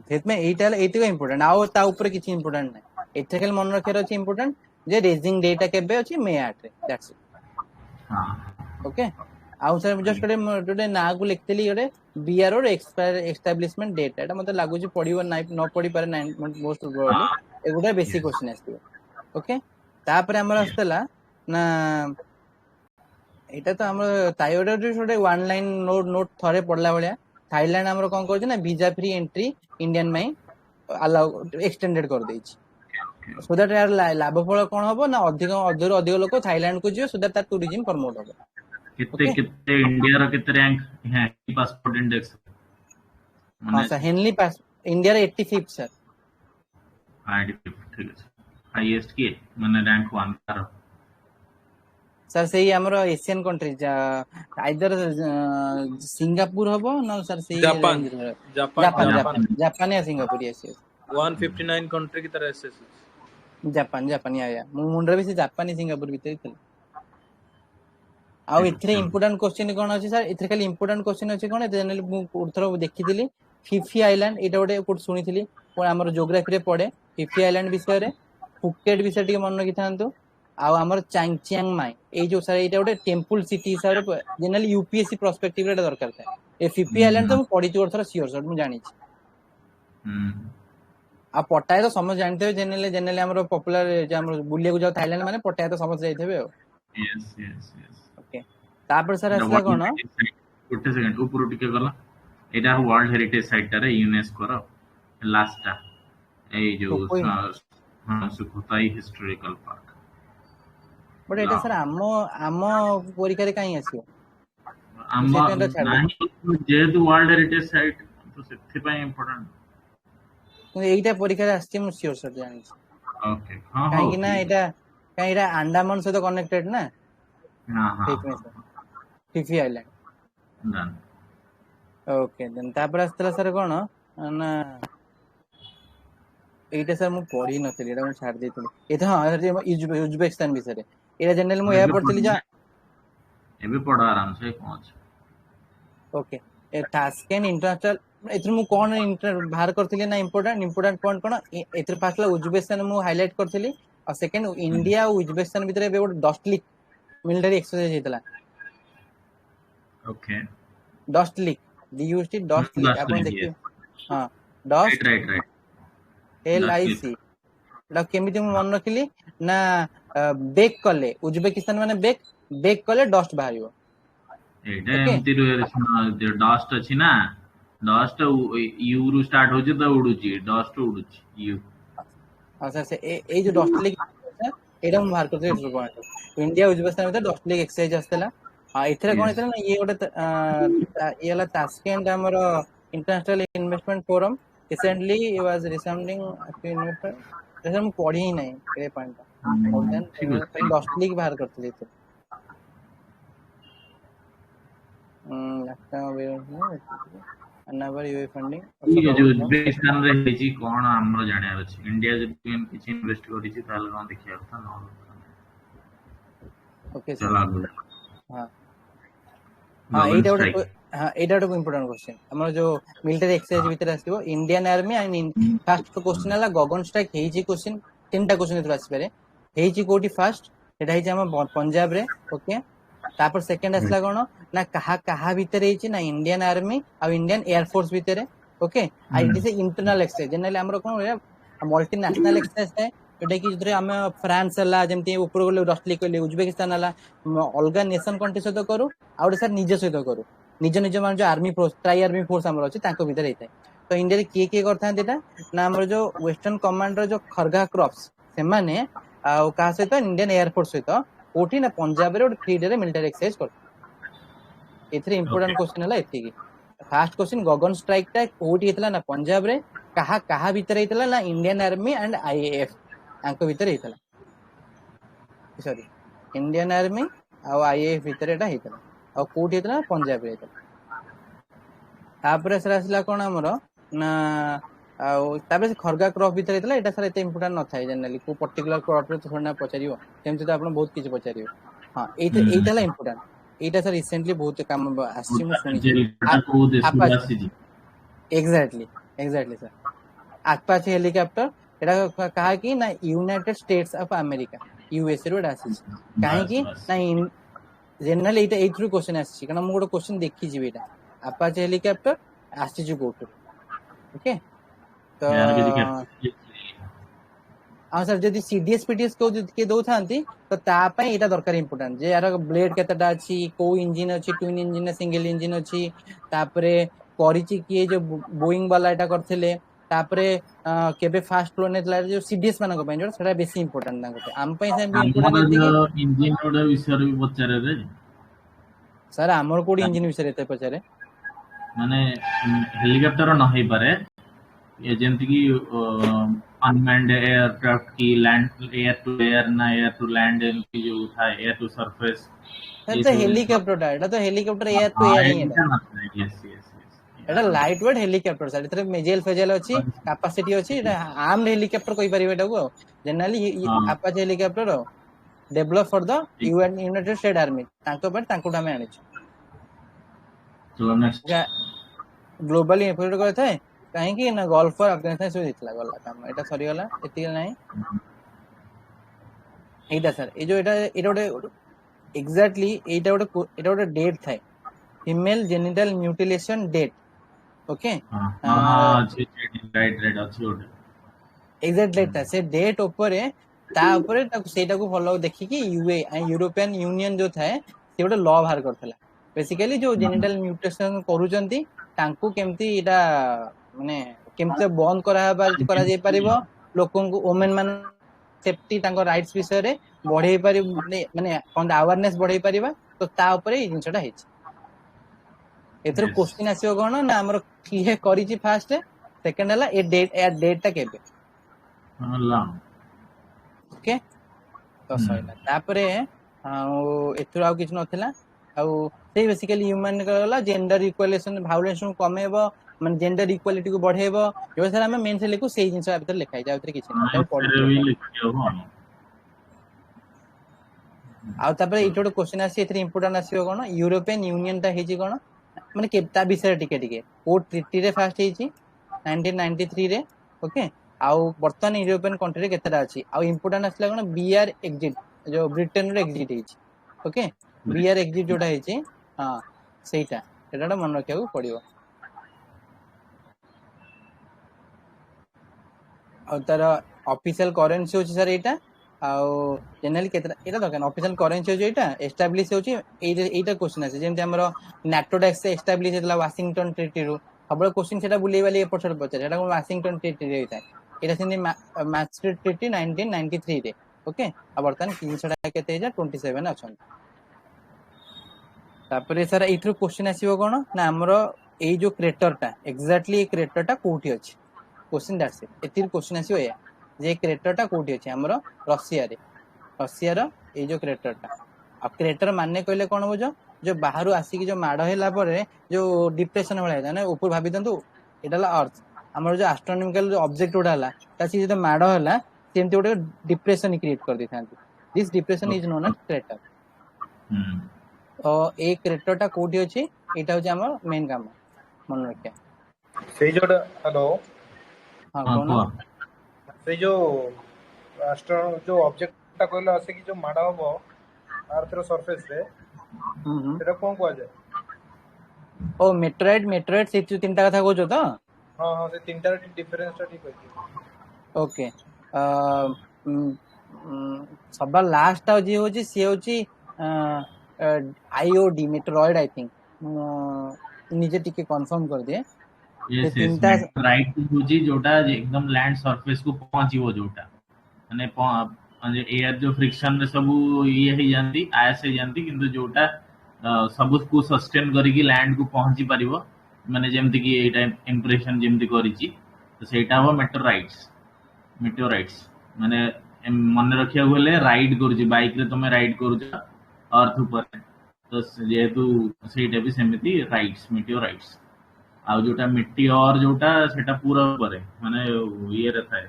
ସେଥିପାଇଁ ଏଇଟା ଇମ୍ପୋର୍ଟାଣ୍ଟ, ଆଉ ତା ଉପରେ କିଛି ଇମ୍ପୋର୍ଟାଣ୍ଟ ନାହିଁ। ଏଥିରେ ଖାଲି ମନେ ରଖିବାର ଅଛି ଇମ୍ପୋର୍ଟାଣ୍ଟ ଯେ ରେଜିଂ ଡେଟା କେବେ ଅଛି, ମେ 8 ରେ। That's eat. ଓକେ, ଆଉ ସାର୍ ଜଷ୍ଟ ଗୋଟେ ନାଁକୁ ଲେଖିଥିଲି ଗୋଟେ ବିଆର ର ଏଷ୍ଟାବ୍ଲିଶମେଣ୍ଟ ଡେଟ୍। ଏଟା ମତେ ଲାଗୁଛି ପଢିବ ନ ପଢି ପାରେ ମୋଷ୍ଟ ପ୍ରୋବାବଲି ଏଗୁଡା ବେଶୀ କ୍ୱେଶ୍ଚନ ଆସିଥିବ। ଓକେ, ତାପରେ ଆମର ଆସିଥିଲା ନା ଏଇଟା ତ ଆମର ଥାଇରଏଡ ଗୋଟେ ୱାନ ଲାଇନ ନୋଟ ଥରେ ପଢିଲା ଭଳିଆ। ଥାଇଲାଣ୍ଡ ଆମର କଣ କରୁଛି ନା, ଭିଜା ଫ୍ରି ଏଣ୍ଟ୍ରି ଇଣ୍ଡିଆନ ପାଇଁ ଆଲାଉ ଏକ୍ସଟେଣ୍ଡେଡ କରିଦେଇଛି। ସୋ ଦ୍ୟାଟ ୟାର ଲାଭ ଫଳ କଣ ହବ ନା, ଅଧିକରୁ ଅଧିକ ଲୋକ ଥାଇଲାଣ୍ଡ କୁ ଯିବେ, ସୋ ଦ୍ୟାଟ ତାର ଟୁରିଜିମ ପ୍ରମୋଟ ହବ। କେତେ इंडिया ର କେତେ रैंक है पासपोर्ट इंडेक्स हां सर, हेनली पास इंडिया रे 85th सर। 85 ठीक है। हाईएस्ट की माने रैंक 1 तार सर सेही हमरो एशियन कंट्री आइदर सिंगापुर हबो न सर, सेही जापान जापान या सिंगापुर। यस यस, 159 कंट्री की तरह एसएस जापान या मु मुंडर भी से जापान सिंगापुर भीतर थिला। ଆଉ ଏଥିରେ ଇମ୍ପୋର୍ଟାଣ୍ଟ क्वेश्चन କଣ ଅଛି ସାର୍? ଏଥିରେ ଖାଲି ଇମ୍ପୋର୍ଟାଣ୍ଟ क्वेश्चन ଅଛି କଣ, ଜେନେରାଲି ମୁଁ ଥର ଦେଖିଥିଲି ଫିଫି ଆଇଲାଣ୍ଡ, ଏଇଟା ଗୋଟେ କୋଉଠି ଶୁଣିଥିଲି ଆମର ଜିଓଗ୍ରାଫି ରେ ପଡେ। ଫିଫି ଆଇଲାଣ୍ଡ ବିଷୟରେ, ଫୁକେଟ ବିଷୟରେ ଟିକେ ମନେ ରଖିଥାନ୍ତୁ। ଆଉ ଆମର ଚାଙ୍ଗଚିଆଙ୍ଗ ମାଇ, ଏଇ ଯୋଉ ସାର୍ ଏଇଟା ଗୋଟେ ଟେମ୍ପଲ ସିଟି ହିସାବରେ ଜେନେରାଲି ୟୁପିଏସସି ପ୍ରସ୍ପେକ୍ଟିଭ ରେ ଦରକାର ଥାଏ। ଏ ଫିଫି ଆଇଲାଣ୍ଡ ତ ମୁଁ ପଢିଛି ଗୋଟେ ଥର ସିଓର ସର୍, ମୁଁ ଜାଣିଛି। ଆଉ ପଟାୟା ତ ସମସ୍ତେ ଜାଣିଥିବେ, ଜେନେରାଲି ଆମର ପପୁଲାର ଆମର ବୁଲିବାକୁ ଯାଉ ଥାଇଲାଣ୍ଡ ମାନେ ପଟାୟା ତ ସମସ୍ତେ ଯାଇଥିବେ ଆଉ। ଓକେ, ତାପରେ ସାର୍ ଆସିଲା କଣ, ଗୋଟେ ସେକେଣ୍ଡ ଉପରୁ ଟିକେ ଗଲା। ଏଟା वर्ल्ड हेरिटेज साइट रे यूनेस्को रो लास्टटा ए जो Sukhothai historical park. But Etah sir ଆମ ପରୀକ୍ଷାରେ କାହିଁ ଆସିବ? ଆମ ନାହିଁ ଯେହେତୁ वर्ल्ड हेरिटेज साइट ତ ସେଥିପାଇଁ ଇମ୍ପୋର୍ଟାଣ୍ଟ। ଏଇଟା ପରୀକ୍ଷାରେ ଆସିଛି, ମୁଁ ସିଓର ସର୍ ଜାଣିଛି। ଓକେ, ହଁ କାହିଁକି ନା ଏଇଟା ଆଣ୍ଡାମାନ ସହିତ କନେକ୍ଟେଡ ନା। हां हां ठीक में सर फिफी आइलैंड डन ओके देन तापर आस्तला सर कोन ना एटा सर मु पढ़ी नथली एटा मु छाड़ देतली एटा हां उज्बेकिस्तान विषय रे एटा जनरल मु या पढ़तली जा एबे पढ़ आराम से कौन अछि ओके ए टास्केन इंटरनेशनल एथर मु कोन बाहर करथली ना इंपोर्टेंट पॉइंट कोन एथर फास्ट उज्बेकिस्तान मु हाईलाइट करथली और सेकंड इंडिया और उज्बेकिस्तान भीतर एबे डस्ट लीक मिलिटरी एक्सरसाइज हेतला okay Dustlik DUT Dustlik dust आपण लीक देखिए यस हां right dust right right Dustlik LIC एटा केमिति मु मन रखिली ना बेक कले उज्बेकिस्तान माने बेक कले डस्ट बाहरियो एटा ओके एमति डस्ट अछि ना डस्ट यू रु स्टार्ट होछि त उडुछि डस्ट उडुछि यू हां सर से ए जो डस्ट लीक एटा मु बाहर करते एटर पॉइंट इंडिया उज्बेकिस्तान में डस्ट लीक एक्सरसाइज आस्तला हां इथरे कोन यस इथरे ना ये गोटे ये ला तास्केंट हमर international investment forum recently it was resounding investor जैसे हम पढ़ी ही नहीं ये पॉइंट और देन ठीक खाली अछि डस्ट लीक बाहर करते थे लगता है अनवर यूए फंडिंग ठीक अछि उज्बेकिस्तान रे हेछि कोन हमरो जानियार अछि इंडिया जति किछि इन्वेस्ट करिछि ताले कोन देखिया କଥା न ओके सर चला गुड हां हां गगन एटा स्ट्राइक हां एटा इंपोर्टेंट क्वेश्चन हमर जो मिलिटरी एक्सरसाइज भीतर आसीबो Indian army and first question हला गगन स्ट्राइक हेछि क्वेश्चन तीनटा क्वेश्चन इथरा आसी पारे हेछि कोठी फर्स्ट एटा हेछि हम पंजाब रे ओके तापर सेकंड असला कोन ना कहा भीतर हेछि ना इंडियन आर्मी और इंडियन एयर फोर्स भीतर okay I it is internal exercise generally हमर कोन मल्टीनेशनल एक्सरसाइज है जोटा कि जरे हम फ्रांस हला जेमति ऊपर गले डस्टली कहले उज्बेकिस्तान हला अलगा नेशन कंट्री सहित करू आउट सर निज सहित करू निज मान जो army force try army force हमर अछि ताको भीतर हेतै तो इंडिया रे के करथान देटा ना हमर जो वेस्टर्न कमांडर जो खरगा क्रॉप्स से माने आ का सहित इंडियन एयर फोर्स सहित कोठी ना पंजाब रे 3 डे रे मिलिटरी एक्सरसाइज कर एथरे इंपोर्टेंट क्वेश्चन हला एति की फर्स्ट क्वेश्चन गगन स्ट्राइक टा कोठी हेतला ना पंजाब रे कहा भीतर हेतला ना इंडियन आर्मी एंड आईएएफ आंको भीतर हेतला सॉरी इंडियन आर्मी और आईएएफ भीतर एटा हेतला और कोठी हेतला पंजाब रे हेतला तापर सर आसला कोन हमर ना तापर से खरगा क्रॉप भीतर हेतला एटा सर एते इंपोर्टेंट न थाय जनरली को पर्टिकुलर क्रॉप रे थोड़ा पचारियो सेमति तो आपण बहुत किछ पचारियो हां एटा ला इंपोर्टेंट एटा सर रिसेंटली बहुत काम आसी मु सुनी को देश में आसी जी एग्जैक्टली सर अपाचे हेलीकॉप्टर एटा कहा कि ना United States of America USA रो आसी काहे कि ना जनरली एटा एथ्रु क्वेश्चन आसी कारण मु गोटे क्वेश्चन देखि जिबे एटा अपाचे हेलीकॉप्टर आसी जो गोटो ओके तो हां सर जदि सीडीएस पीटीएस को के दो थांती तो ता पय एटा दरकार इंपोर्टेंट जे यार ब्लेड केतटा अछि को इंजन अछि ट्विन इंजन सिंगल इंजन अछि तापरे करिछि कि जो बोइंग वाला एटा करथिले तापरे केबे फास्ट फ्लो नेतला जो सीडीएस मानको पय जो सेटा बेसी इंपोर्टेंट तांको आम पय से इंपोर्टेंट एति कि इंजन ओडा विषय भी पचारे रे सर हमर कोडी इंजन विषय एते पचारे माने हेलीकॉप्टर न होई पारे ये जेंति की अनमैन्ड एयरक्राफ्ट की लैंड एयर टू एयर ना एयर टू लैंड की जो था एयर टू सरफेस सर तो हेलीकॉप्टर एटा तो हेलीकॉप्टर एयर टू एयर ही है यस यस एटा लाइट वेट हेलीकॉप्टर सर इतरे मेजेल फेजेल अछि कैपेसिटी अछि एटा आर्म्ड हेलीकॉप्टर कोइ परिबे एटा को generally Apache helicopter develop for the United state army तांको पर तांको हमें आनि तो नेक्स्ट ग्लोबली एफोर्ड करथे काहे कि ना गल्फ फॉर अफगानिस्तान से दिखला गला काम एटा सरी गला एति नाही एटा सर ए जो एटा गोटे एग्जैक्टली एटा गोटे डेट थाए female genital mutilation date okay हां राइट राइट अछि ओटे एग्जैक्ट डेट था से डेट ऊपर ता ऊपर सेटा को फॉलो देखि कि यूए यूरोपियन यूनियन जो थाए से गोटे लॉ बाहर करथला बेसिकली जो जेनिटल म्यूटेशन करूचंती तांको केमती एटा माने केमते बंद करा जाय परिबो लोकन को वुमेन मान सेफ्टी तांको राइट्स विषय रे बढ़े पारि माने कोन अवेयरनेस बढ़े परिबा तो ता ऊपर ए जिंसटा हेछि एथर क्वेश्चन आसीओ कोन ना हमर किए करिछि फर्स्ट सेकंड हला ए डेट ता केबे हला ओके तो सइला तापरे एथुर आउ किछ नथिला आउ से बेसिकली ह्यूमन गला जेंडर इक्वालिटी भायोलेंस को कमेबो माने जेंडर इक्वालिटी को बढ़ेबो जो सर हम मेन से लिखु सेही जिंस भीतर लिखाई जाउ किछ नै एटा पढि आ तापर इटो क्वेश्चन आसी एथरे इंपोर्टेंट आसीबो कोन यूरोपियन यूनियन ता हेजी कोन माने केता विषय टिके टिके ओ ट्रिटी रे फास्ट हेजी 1993 रे ओके आउ वर्तमान यूरोपियन कंट्री रे केतरा अछि आउ इंपोर्टेंट आसला कोन बीआर एग्जिट जो ब्रिटेन रे एग्जिट हेजी ओके बीआर एग्जिट जोटा हेजी हां सेटा एटा मन रखिया को पड़िबो आ तार ऑफिशियल करेंसी होची सर एटा आउ जनरली केतरा एटा दरकार ऑफिशियल करेंसी होची एटा एस्टैब्लिश होची एटा क्वेश्चन आसे जेंति हमरो नाटो टैक्स एस्टैब्लिश हेतला वाशिंगटन ट्रीटी रो सबले क्वेश्चन सेटा बुलेई वाली एपछर पछर एटा वाशिंगटन ट्रीटी रे होता एटा सिंदी मैस्ट्रिट ट्रीटी 1993 रे ओके आ बर्तन 300 केते जा 27 अछन तापरे सर एथरो क्वेश्चन आसीबो कोन ना हमरो ए जो क्रेटरटा एक्जेक्टली क्रेटरटा कोठी अछि क्वेश्चन दैट्स इट एतिर क्वेश्चन आसीबो या जे क्रेटरटा कोठी अछि हमरो रशिया रो ए जो क्रेटरटा अब क्रेटर माने कहले कोन बुझो जो बाहरु आसी कि जो माड हैला परे जो डिप्रेशन होला जाने ऊपर भाबी दंतु एटाला अर्थ हमर जो एस्ट्रोनॉमिकल ऑब्जेक्ट उडाला तासी जो माड होला सेमति ओटे डिप्रेशन क्रिएट कर दिथांती this depression is known as crater ए क्रेटरटा कोठी अछि एटा हो हमर मेन काम मन रखिया सेई जोटा हेलो हां कोन से जो एस्ट्रो जो ऑब्जेक्टटा कहला आसे कि जो माडा होबो अर्थ रो सरफेस रे सेटा कोन को जाय ओ मेट्रोइड से तीनटा कथा कहजो तो हां हां से तीनटा डिफरेंसटा ठीक होची ओके सबा लास्ट जे होची से होची आईओडी मेट्रोइड आई थिंक निजे टिके कंफर्म कर दे यस तीनटा राइट होची जोटा एकदम लैंड सरफेस को पहुंचीबो जोटा माने एयर जो फ्रिक्शन रे सब ये ही जानती आयस ही जानती किंतु जोटा सब को सस्टेन करी की लैंड को पहुंची परिबो माने जेमति की एटा इंप्रेशन जेमति करिची तो सेटा हो मेटेओराइट्स माने मन रखिया बोले राइड करूची बाइक रे तुमे राइड करूछ अर्थ ऊपर तो जेहेतु सेटा भी सेमिति राइट्स मेटेओराइट्स आ जोटा मिटियोर जोटा सेटा पूरा ऊपर है माने ये रहता है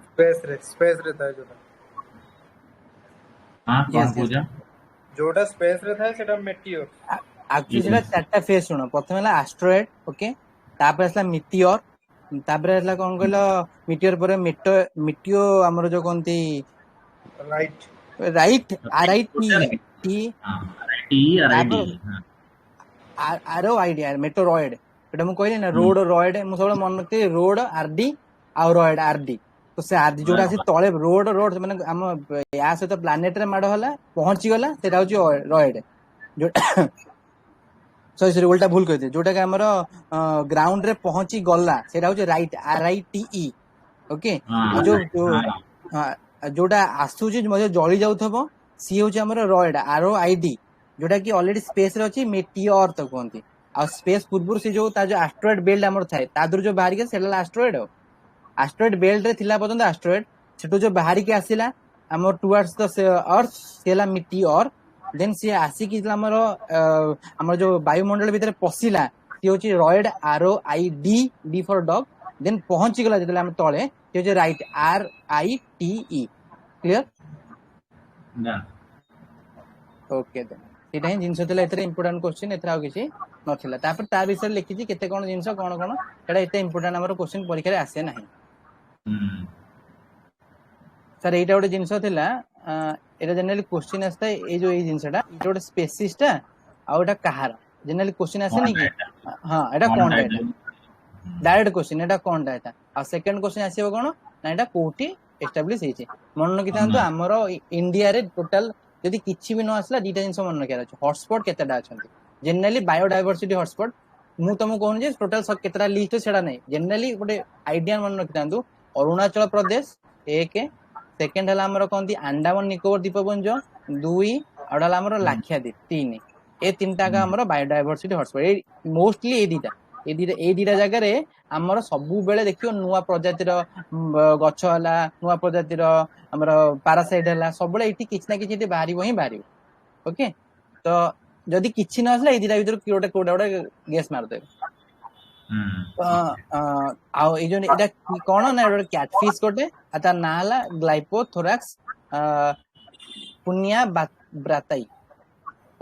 स्पेस रहता है जोटा हां कौन पूजा जोटा स्पेस रहता है सेटा मेटियोर एक्चुअली सेटा चारटा फेस सुनो प्रथम एस्ट्रॉइड ओके तापर असला मिटियोर तापर असला कोन कहलो मिटियोर पर मिटियो हमर जो कोनती राइट टी आरो आईडी मेट्रोइड एटा मु कहले ना रोड रॉइड मु सब मन रखते रोड आरडी आ रॉइड आरडी तो से आरडी जोड़ा से तळे रोड माने हम या से तो प्लैनेट रे माड होला पहुंची गला सेटा होची रॉइड जो सॉरी उल्टा भूल कहते जोटा कि हमर ग्राउंड रे पहुंची गला सेटा होची राइट RITE ओके जो जोटा आसु जे मजे जळी जाउथबो सी होची हमर रॉइड ROID जोटा कि ऑलरेडी स्पेस रे अछि मेटियोर तो कोंती आ स्पेस पूर्व से जो ता जो एस्ट्रॉइड बेल्ट हमर थाए तादुर जो बाहर के सेला एस्ट्रॉइड बेल्ट रे थिला पतन एस्ट्रॉइड सेटो जो बाहर के आसिला हमर टुवर्ड्स द अर्थ सेला मेटियोर देन से आसी कि हमर जो वायुमंडल भीतर पसिला सी होची रॉइड ROID D for dog then पहुंची गला जतले हम तळे सी होची राइट RITE क्लियर ना ओके देन सेटा ही जिंस थला एतरे इंपोर्टेंट क्वेश्चन एतरा किछि नथिला तापर ता विषय लिखिछि केते कोन जिंस कोन कोन एटा एते इंपोर्टेंट हमर क्वेश्चन परीक्षा रे आसे नाही सर एटा ओटे जिंस थला एटा जनरली क्वेश्चन आस्ता ए जो ए जिंसटा एटा ओटे स्पेसिसटा आ ओटा कहार जनरली क्वेश्चन आसे नहीं कि हां एटा कोन एटा डायरेक्ट क्वेश्चन एटा कोन एटा आ सेकंड क्वेश्चन आसीबो कोन ना एटा कोठी एस्टैब्लिश हेछि मन न कितांतो हमरो इंडिया रे टोटल यदि किछि भी न आसला दीटा जिंस मन न केरा छ हॉटस्पॉट केतेडा अछंती जनरली बायोडायवर्सिटी हॉटस्पॉट मु तुमको कहूं जे टोटल सब केतरा लिस्ट सेडा नहीं जनरली गोटे आइडिया मन न कितांतो अरुणाचल प्रदेश एक सेकंड हला हमरो कोंती अंडमान निकोबर द्वीपपुंज 2 आडला हमरो लाक्षाद्वीप 3 ए तीनटा का हमरो बायोडायवर्सिटी हॉटस्पॉट मोस्टली ए दीटा ए दीटा जगह आमर सबु बेले देखियो नुआ प्रजातिर गछ हला नुआ प्रजातिर हमर पैरासाइट हला सब बेले एठी किछ ना किछ बाहरी ही बाहरी ओके तो जदि किछि न आसला ए दीटा भीतर कोडा कोडा गैस मार दे आ ए जो एटा कोन ना कैटफिश कोटे आ तार ना हला ग्लाइपोथोरैक्स पुनिया ब्राताई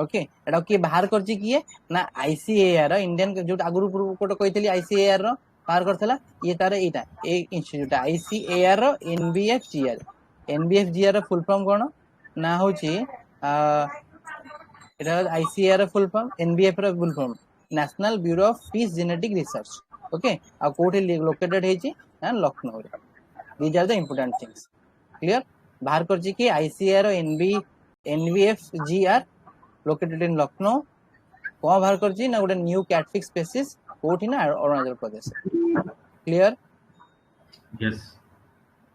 ओके एटा के बाहर करछि किए ना आईसीएआर इंडियन जो आगुरु कोट कहितली आईसीएआर रो बाहर करथला ये तार एटा ए इंस्टीट्यूट आईसीएआर रो एनबीएफजीआर रो फुल फॉर्म कोन ना होछि एटा आईसीएआर रो फुल फॉर्म एनबीएफ रो full form national bureau of fish genetic research okay आ कोठी लोकेटेड हेछि लखनऊ रे these are the important things clear बाहर करछि कि आईसीएआर रो एनबीएफजीआर लोकेटेड इन लखनऊ कौन बाहर करछि ना गोटे न्यू कैटफिश स्पीसीज कोठी ना Arunachal Pradesh clear yes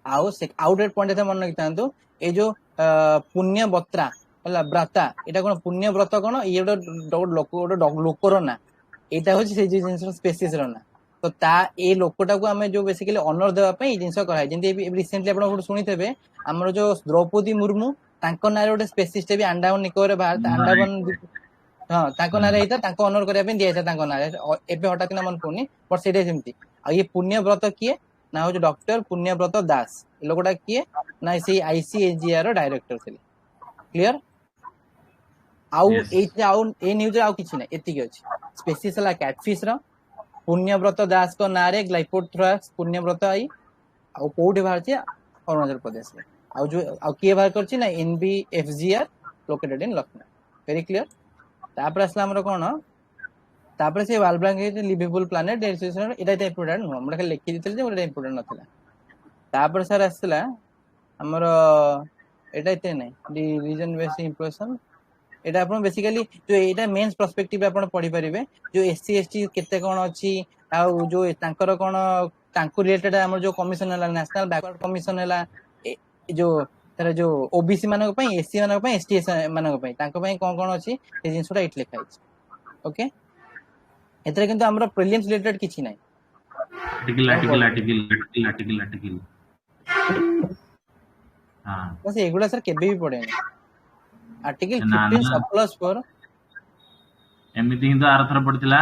outdate point एथा मन रखितांतु ए जो पुण्य बत्रा हला ब्राता एटा कोन पुण्य व्रत कोन ये गोटे लोकर ना एटा होछि से जिंस स्पीसीज रो ना तो ता ए लोकटा को हमें जो बेसिकली ऑनर देवा पई जिंस कराय जेंति रिसेंटली आपण सुनिथेबे हमर जो द्रौपदी मुर्मू तांको नारे गोटे स्पेसिस्ट भी अंडमान निकोबर भारत अंडमान हाँ तांको नारे हिता तांको ऑनर करिया पे दिया तांको नारे एबे हटात ना मन पड़नी बट सेटे सेमती आ ये पुण्यव्रत किए ना हो डॉक्टर पुण्यव्रत दास ए लोकटा किए ना से आईसीएजीआर डायरेक्टर थिले क्लियर आउ ए न्यूज आउ किछि ना एतिक अछि स्पेसिस ला कैटफिश रो पुण्यव्रत दास को नारे ग्लाइपोथोरैक्स पुण्यव्रत आई आउ कोठी बाहर छी अरुणाचल प्रदेश में आउ जो आउ किए बाहर करछि ना NBFGR located in Lucknow very clear तापर असला हमर कोन तापर से वाल ब्लैंकेट लिवेबल प्लैनेट डेसिशन एटा इंपोर्टेंट नो हमरा खाली लिखि दितले जे एटा इंपोर्टेंट नथिला तापर सर असला हमर एटा इते नै रीजन बेस्ड इंप्रेशन एटा अपन बेसिकली जो एटा मेंस पर्सपेक्टिव अपन पढी परिबे जो एससी एसटी केते कोन अछि आ जो तांकर कोन तांको रिलेटेड हमर जो कमिशन हला नेशनल बैकवर्ड कमिशन हला जो तार जो ओबीसी मानक पई एससी मानक पई एसटी मानक पई तांको पई कोन कोन अछि ए जिंसटा इट लिखा अछि ओके एतरे किंतु हमर प्रीलिम्स रिलेटेड किछि नै आर्टिकल हां बस एगुडा सर केबे भी पढे नै आर्टिकल 15 सब प्लस पर एमिति ही तो आरथर पडतिला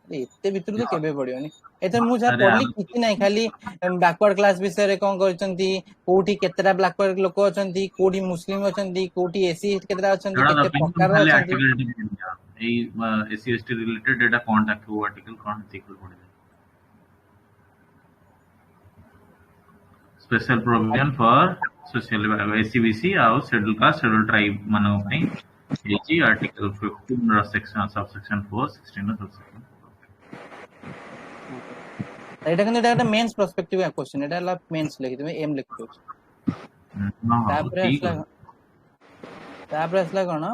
एते भितर तो केबे पडियोनी एते मु जा पढली किछि नै खाली बैकवर्ड क्लास विषय रे कोन करचंती कोठी केतरा बैकवर्ड लोक अछंती कोठी मुस्लिम अछंती कोठी एसी केतरा अछंती केते प्रकार अछंती ए SC ST related data contact को आर्टिकल कोन थिकल पडे special provision for social SEBC और शेड्यूल कास्ट शेड्यूल ट्राइब मानो पई एजी आर्टिकल 15 सेक्शन सबसेक्शन 4 16 सबसेक्शन एटा कने एटा मेंस पर्सपेक्टिव क्वेश्चन एटा ला मेंस लिखि दे एम लिखि दो तापर असला कोन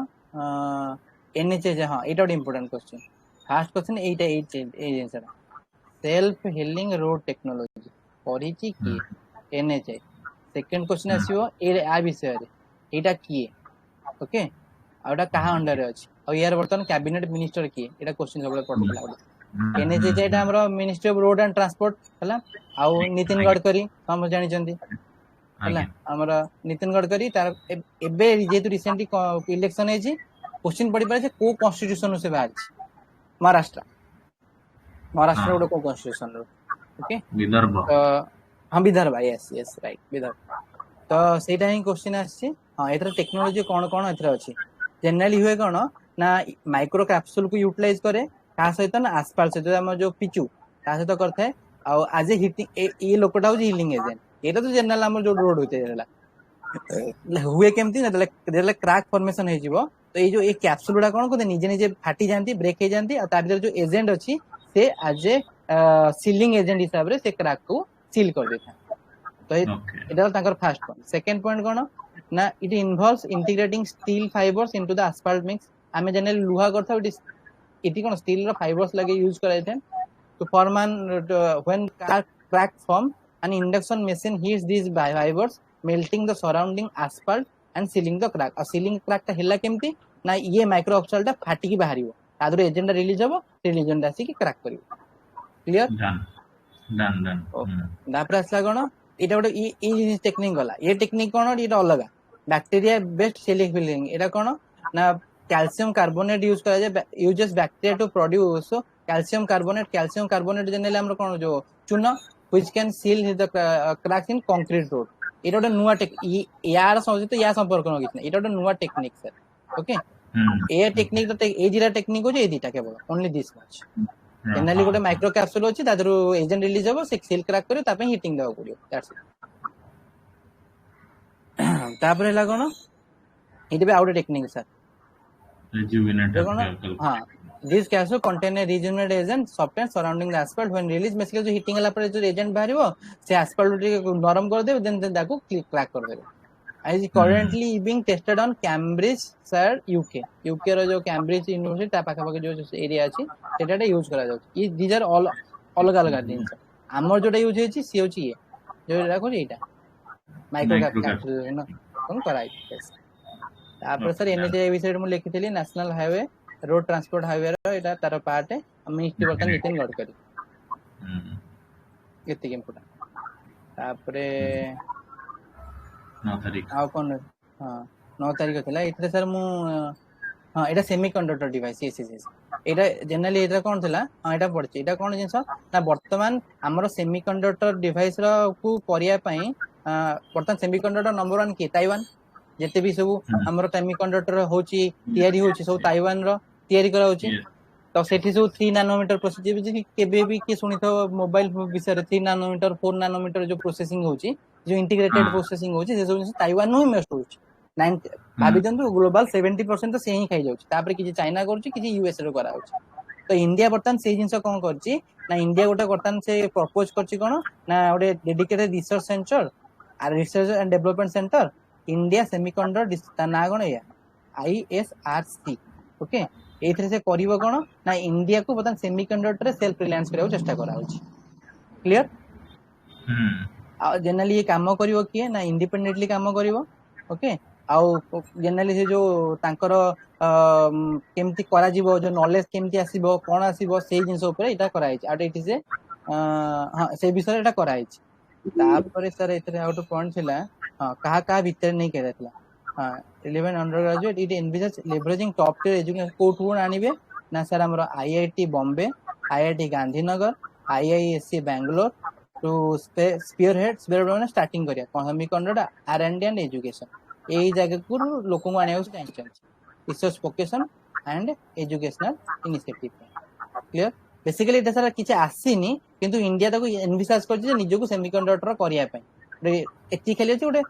एनएचए हां एटा इंपोर्टेंट क्वेश्चन फर्स्ट क्वेश्चन एटा ए जेंसरा सेल्फ हीलिंग रोड टेक्नोलॉजी पढिची की एनएचए सेकंड क्वेश्चन आसीबो ए आ विषय रे एटा की ओके आउटा कहा अंडर अछि और यार बर्तन कैबिनेट मिनिस्टर की एटा क्वेश्चन सबले पढला एनएचए जेटा हमरो ministry of road and transport हला आउ नितिन गडकरी हम जानि चंदी हला हमरो नितिन गडकरी तार एबे जेतु रिसेंटली इलेक्शन हेजी क्वेश्चन पढि पारे को कॉन्स्टिट्यूशन से बाहर महाराष्ट्र को कॉन्स्टिट्यूशन रो ओके विदर्भ हां Vidarbha yes yes right Vidarbha तो सेटा ही क्वेश्चन आछि हां एथरा टेक्नोलॉजी कोन एथरा अछि जनरली हुए कोन ना माइक्रो कैप्सूल को यूटिलाइज करे का सहित ना आसपास से हम जो पिचू का सहित करथे आ आज हिटिंग ए लोकटा हो हीलिंग एजेंट एटा तो जनरल हम जो रोड होते रहला हुए केमती ना देले क्रैक फॉर्मेशन हे जिवो तो ये जो ए कैप्सूल गुडा कोन को निजे निजे फाटी जानती ब्रेक हे जानती आ तार भीतर जो एजेंट अछि से आज सीलिंग एजेंट हिसाब रे से क्रैक को सील कर देता तो एटा तांकर फर्स्ट पॉइंट सेकंड पॉइंट कोन ना it involves integrating steel fibres into the asphalt mix हमें जनरली लुहा करथा इटी कोन स्टील रो फाइबर्स लगे यूज कराय थे to form an when crack form an induction machine heats these fibers melting the surrounding asphalt and sealing the crack a sealing crack ta hela kemti na ye micro obstacle ta फाटी की बाहरियो तादर agenda release हबो religion आसी कि crack करिवो clear done तापर आसला कोन एटा गोटे ई technique गला ये टेक्निक कोन एटा अलगा बैक्टीरिया बेस्ड सेल फिलिंग एटा कोन ना कैल्शियम कार्बोनेट यूज करा जाय uses bacteria to produce calcium carbonate generally हमर कोन जो चूना which can seal the cracks in concrete road एटा गोटे नुवा यार सहित या संपर्क न किछ एटा गोटे नुवा technique sir okay a technique तो ए जिरा टेक्निक हो जे ए दीटा केवल ओनली दिस मच जनरली गोटे माइक्रो कैप्सूल अछि तादरो एजेंट रिलीज हबो से सेल क्रैक करे तापे हिटिंग देबा पड़ियो दैट्स इट तापर हला कोन इते बे आउट टेक्निक सर हां this capsule contain a rejuvenate agent software surrounding the asphalt when release basically जो हिटिंग हला पर जो एजेंट बाहरिबो से एस्फल्ट नरम कर देबे देन ताको क्रैक कर देबे is currently being tested on Cambridge sir UK रो जो Cambridge यूनिवर्सिटी ता पाखा पाखा जो एरिया अछि सेटाटा यूज करा जाउ ई these are all अलग अलग जिंस हमर जोटा यूज हेछि सी होछि ये जो राखो एटा माइक्रो कैप्सूल न कोन कराइ तापर सर एनएचए विषय मु लिखितली national highway road transport highway रो एटा तार पार्ट है मिनिस्ट्री बर्तन नितिन गडकरी एतिक इम्पोर्टेंट तापर 9 तारीख आ कोन हां 9 तारीख थला इतरे सर मु हां एटा सेमीकंडक्टर डिवाइस यस एटा जनरली एटा कोन थला हां एटा पड़छि एटा कोन जिंस ना वर्तमान हमरो सेमीकंडक्टर डिवाइस रो को करिया पई वर्तमान सेमीकंडक्टर नंबर 1 के ताइवान जते भी सब हमरो सेमीकंडक्टर होछि तयारी होछि सब ताइवान रो तयारी करा होछि तो सेठी सब 3 नैनोमीटर प्रोसेस जे केबे भी के सुनिथो मोबाइल विषय 3 नैनोमीटर 4 नैनोमीटर जो प्रोसेसिंग होछि जो इंटीग्रेटेड प्रोसेसिंग होछि से सब ताइवान नो इन्वेस्ट होछि 9 भाबी दंतु ग्लोबल 70% तो से ही खाइ जाउछि तापर कि चाइना करछि कि यूएस रो करा होछि तो इंडिया बर्तन से जिंस कोन करछि ना इंडिया गोटे बर्तन से प्रपोज करछि कोन ना गोटे डेडिकेटेड रिसर्च सेंटर आ research and development centre India semiconductor ना कोन या ISRC ओके एथरे से करिवो कोन ना इंडिया को बर्तन सेमीकंडक्टर सेल्फ रिलायंस करबो चेष्टा करा होछि क्लियर जनरली ये काम करिवो किए ना इंडिपेंडेंटली काम करिवो ओके आउ जनरली से जो तांकर केमती करा जीवो जो नॉलेज केमती आसीबो कोन आसीबो सेही जिंस ऊपर एटा करा आइछ आउट इट इज ए हां से विषय एटा करा आइछ तापर सर एथरे आउट पॉइंट थिला हां कहा भीतर नहीं करा थिला हां 11 undergraduate it envisages leveraging top tier education court one आनिबे ना सर हमरो IIT Bombay IIT Gandhinagar IISc Bangalore to spearhead starting करिया सेमीकंडक्टर R&D एंड एजुकेशन एई जगह को लोक को आनिया चाहिए research vocation and educational initiative clear basically एटा सारा किछ आसीनी किंतु इंडिया ताको एनविसाज करछि जे निजो को सेमीकंडक्टर करिया पय एति खेले छै ओटे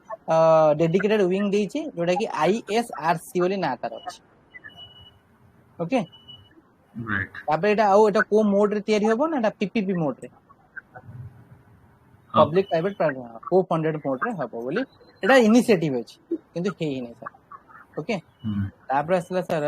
डेडिकेटेड विंग देछि जोटा कि ISRC बोली ना तार अछि ओके राइट तापर एटा को मोड रे तयारी होबो ना एटा PPP मोड रे पब्लिक प्राइवेट पार्टनर को फंडेड मोड रे हबो बोली एटा इनिशिएटिव अछि किंतु हे ही नै सर ओके तापर असला सर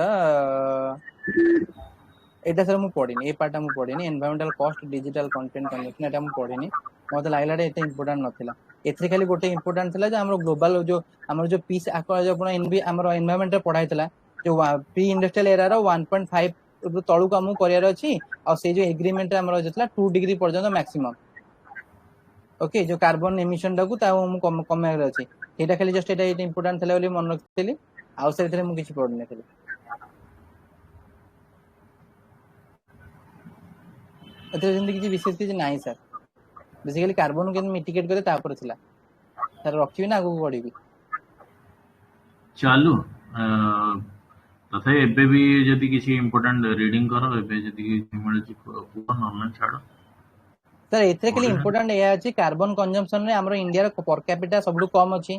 एटा सर मु पढिनी ए पार्ट मु पढिनी environmental cost digital content connection एटा मु पढिनी मते लागला एते इंपोर्टेंट नथिला एथरे खाली गोटे इंपोर्टेंट थिला जे हमरो ग्लोबल जो हमरो जो पीस आको जो आपण हमरो एनवायरमेंट रे पढाइतला जो प्री इंडस्ट्रियल एरा रो 1.5 तळु का मु करियर अछि आ से जो एग्रीमेंट हमरो जतला 2 डिग्री पर्यंत मैक्सिमम ओके जो कार्बन एमिशन डाकू ता मु कमेर अछि एटा खाली जस्ट एटा इंपोर्टेंट थिला बोली मन रखथिली आ से एथरे मु किछि पढने थिली एथरे जिंदगी किछि विशेष किछि नाही सर बेसिकली कार्बन के मिटिगेट करे तापर थिला सर रखिबी ना आगु बढ़िबी चालू तथे एबे भी जदी किसी इंपोर्टेंट रीडिंग करो एबे जदी मिल छी पूरा नॉर्मल छाड़ो सर एथरे खाली इंपोर्टेंट या अछि कार्बन कंजम्पशन रे हमरो इंडिया रो पर कैपिटा सबडु कम अछि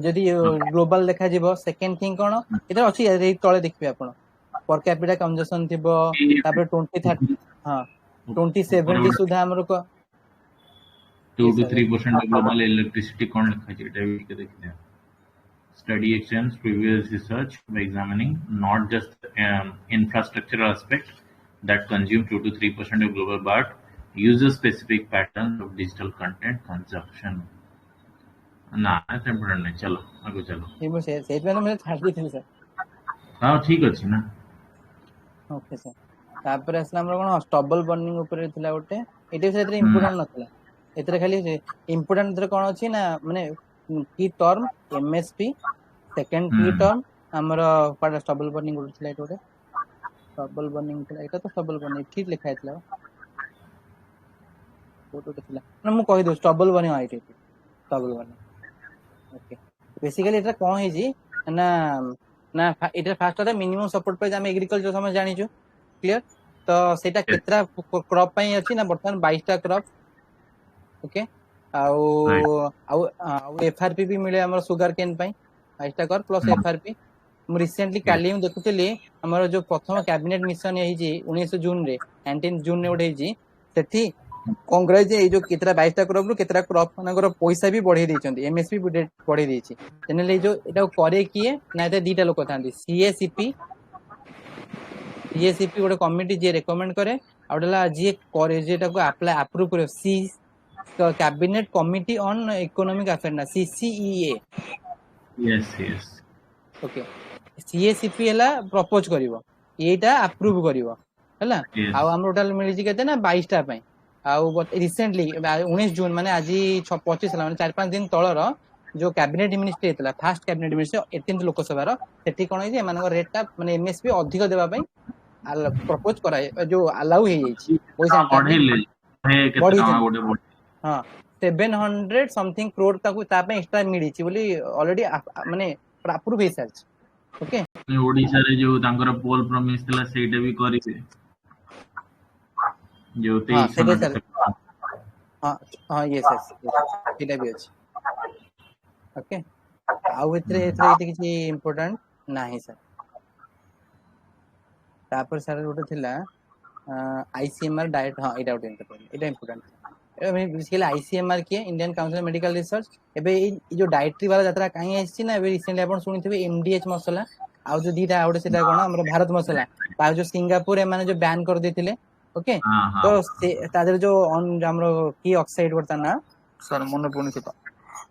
जदी ग्लोबल देखा जिवो सेकंड थिंग कोन एटा अछि रे तळे देखबे आपण पर कैपिटा कंजम्पशन थिबो तापर 2030 हां 2070 सुधा हमरो को 2 to 3% of global electricity कौन लिखा है डेटा भी के देखते हैं study extends previous research by examining not just infrastructural aspects that consume 2 to 3% of global but user specific patterns of digital content consumption ना ऐसे इम्पोर्टेंट नहीं चलो आगे चलो ये मैं सेट में मैंने छाड़ दी थी सर हां ठीक अछि ना ओके सर तापर आसला हमर कोन स्टबल बर्निंग ऊपर थिला गोटे एटे सेतरे इंपोर्टेंट नथला एतरे खाली इंपोर्टेंट एतरे कोन अछि ना माने की टर्म एमएसपी सेकंड की टर्म हमर पाड स्टबल बर्निंग गोटे थिला गोटे स्टबल बर्निंग थिला एटा तो स्टबल बर्निंग ठीक लिखा हैतला फोटो थिला ना मु कहि दो स्टबल बर्निंग आइटे स्टबल बर्निंग ओके बेसिकली एटा कोन हे जी ना ना एटा फास्ट होता मिनिमम सपोर्ट प्राइस हम एग्रीकल्चर समय जानि छु क्लियर तो सेटा केतरा क्रॉप पई अछि ना वर्तमान 22 टा क्रॉप ओके आउ आउ आउ एफआरपी भी मिले हमर सुगर केन पई 22 टा कर प्लस एफआरपी मु रिसेंटली काली हम देखुतली हमर जो प्रथम कैबिनेट मिशन हे जी 19 जून रे 19 जून रे उठे जी सेठी कांग्रेस जे जो केतरा 22 टा क्रॉप रो केतरा क्रॉप मनकर पैसा भी बढ़े दैछंती एमएसपी बढ़े दैछि तेनले जो एटा करे किए ना एटा दीटा लोक थांती सीएसीपी गोटे कमिटी जे रेकमेंड करे आउडला जे करे जेटा को अप्लाई अप्रूव करे सी cabinet committee on economic affair ना सीसीईए यस ओके सीएसीपी हला प्रपोज करिवो एटा अप्रूव करिवो हला आ हम टोटल मिली जी केते ना 22 टा पई आ रिसेंटली 19 जून माने आज 25 माने 4-5 दिन तळर जो कैबिनेट मिनिस्टर हेतला फर्स्ट कैबिनेट मिनिस्टर 18 लोकसभा रो सेठी कोन जे मानक रेट टा माने एमएसपी अधिक देबा पई प्रपोज करा जो अलाउ हे जाई पैसा बढ़ेले हे केते टका गोटे हां 700 समथिंग करोड़ ताकू ता पे एक्स्ट्रा मिली छि बोली ऑलरेडी माने अप्रूव हे साल ओके ओडिसा रे जो तांकर पोल प्रॉमिस थिला सेटा भी करिसे जो 23 हां हां यस सेटा भी अछि ओके आउ एतरे किछि इंपोर्टेंट नाही सर तापर सर गोटे थिला आईसीएमआर डायरेक्ट हां एटा इंपोर्टेंट बेसिकली आईसीएमआर के Indian council of medical research एबे जो डायट्री वाला यात्रा काई आछि ना एबे रिसेंटली आपण सुनिथिबे एमडीएच मसला आ जो दीटा आउट सेटा कोन हमर भारत मसला ता जो सिंगापुर ए माने जो बैन कर देथिले ओके तो तादर जो हमरो की ऑक्साइड वर्ता ना सर मन पुणी थिबा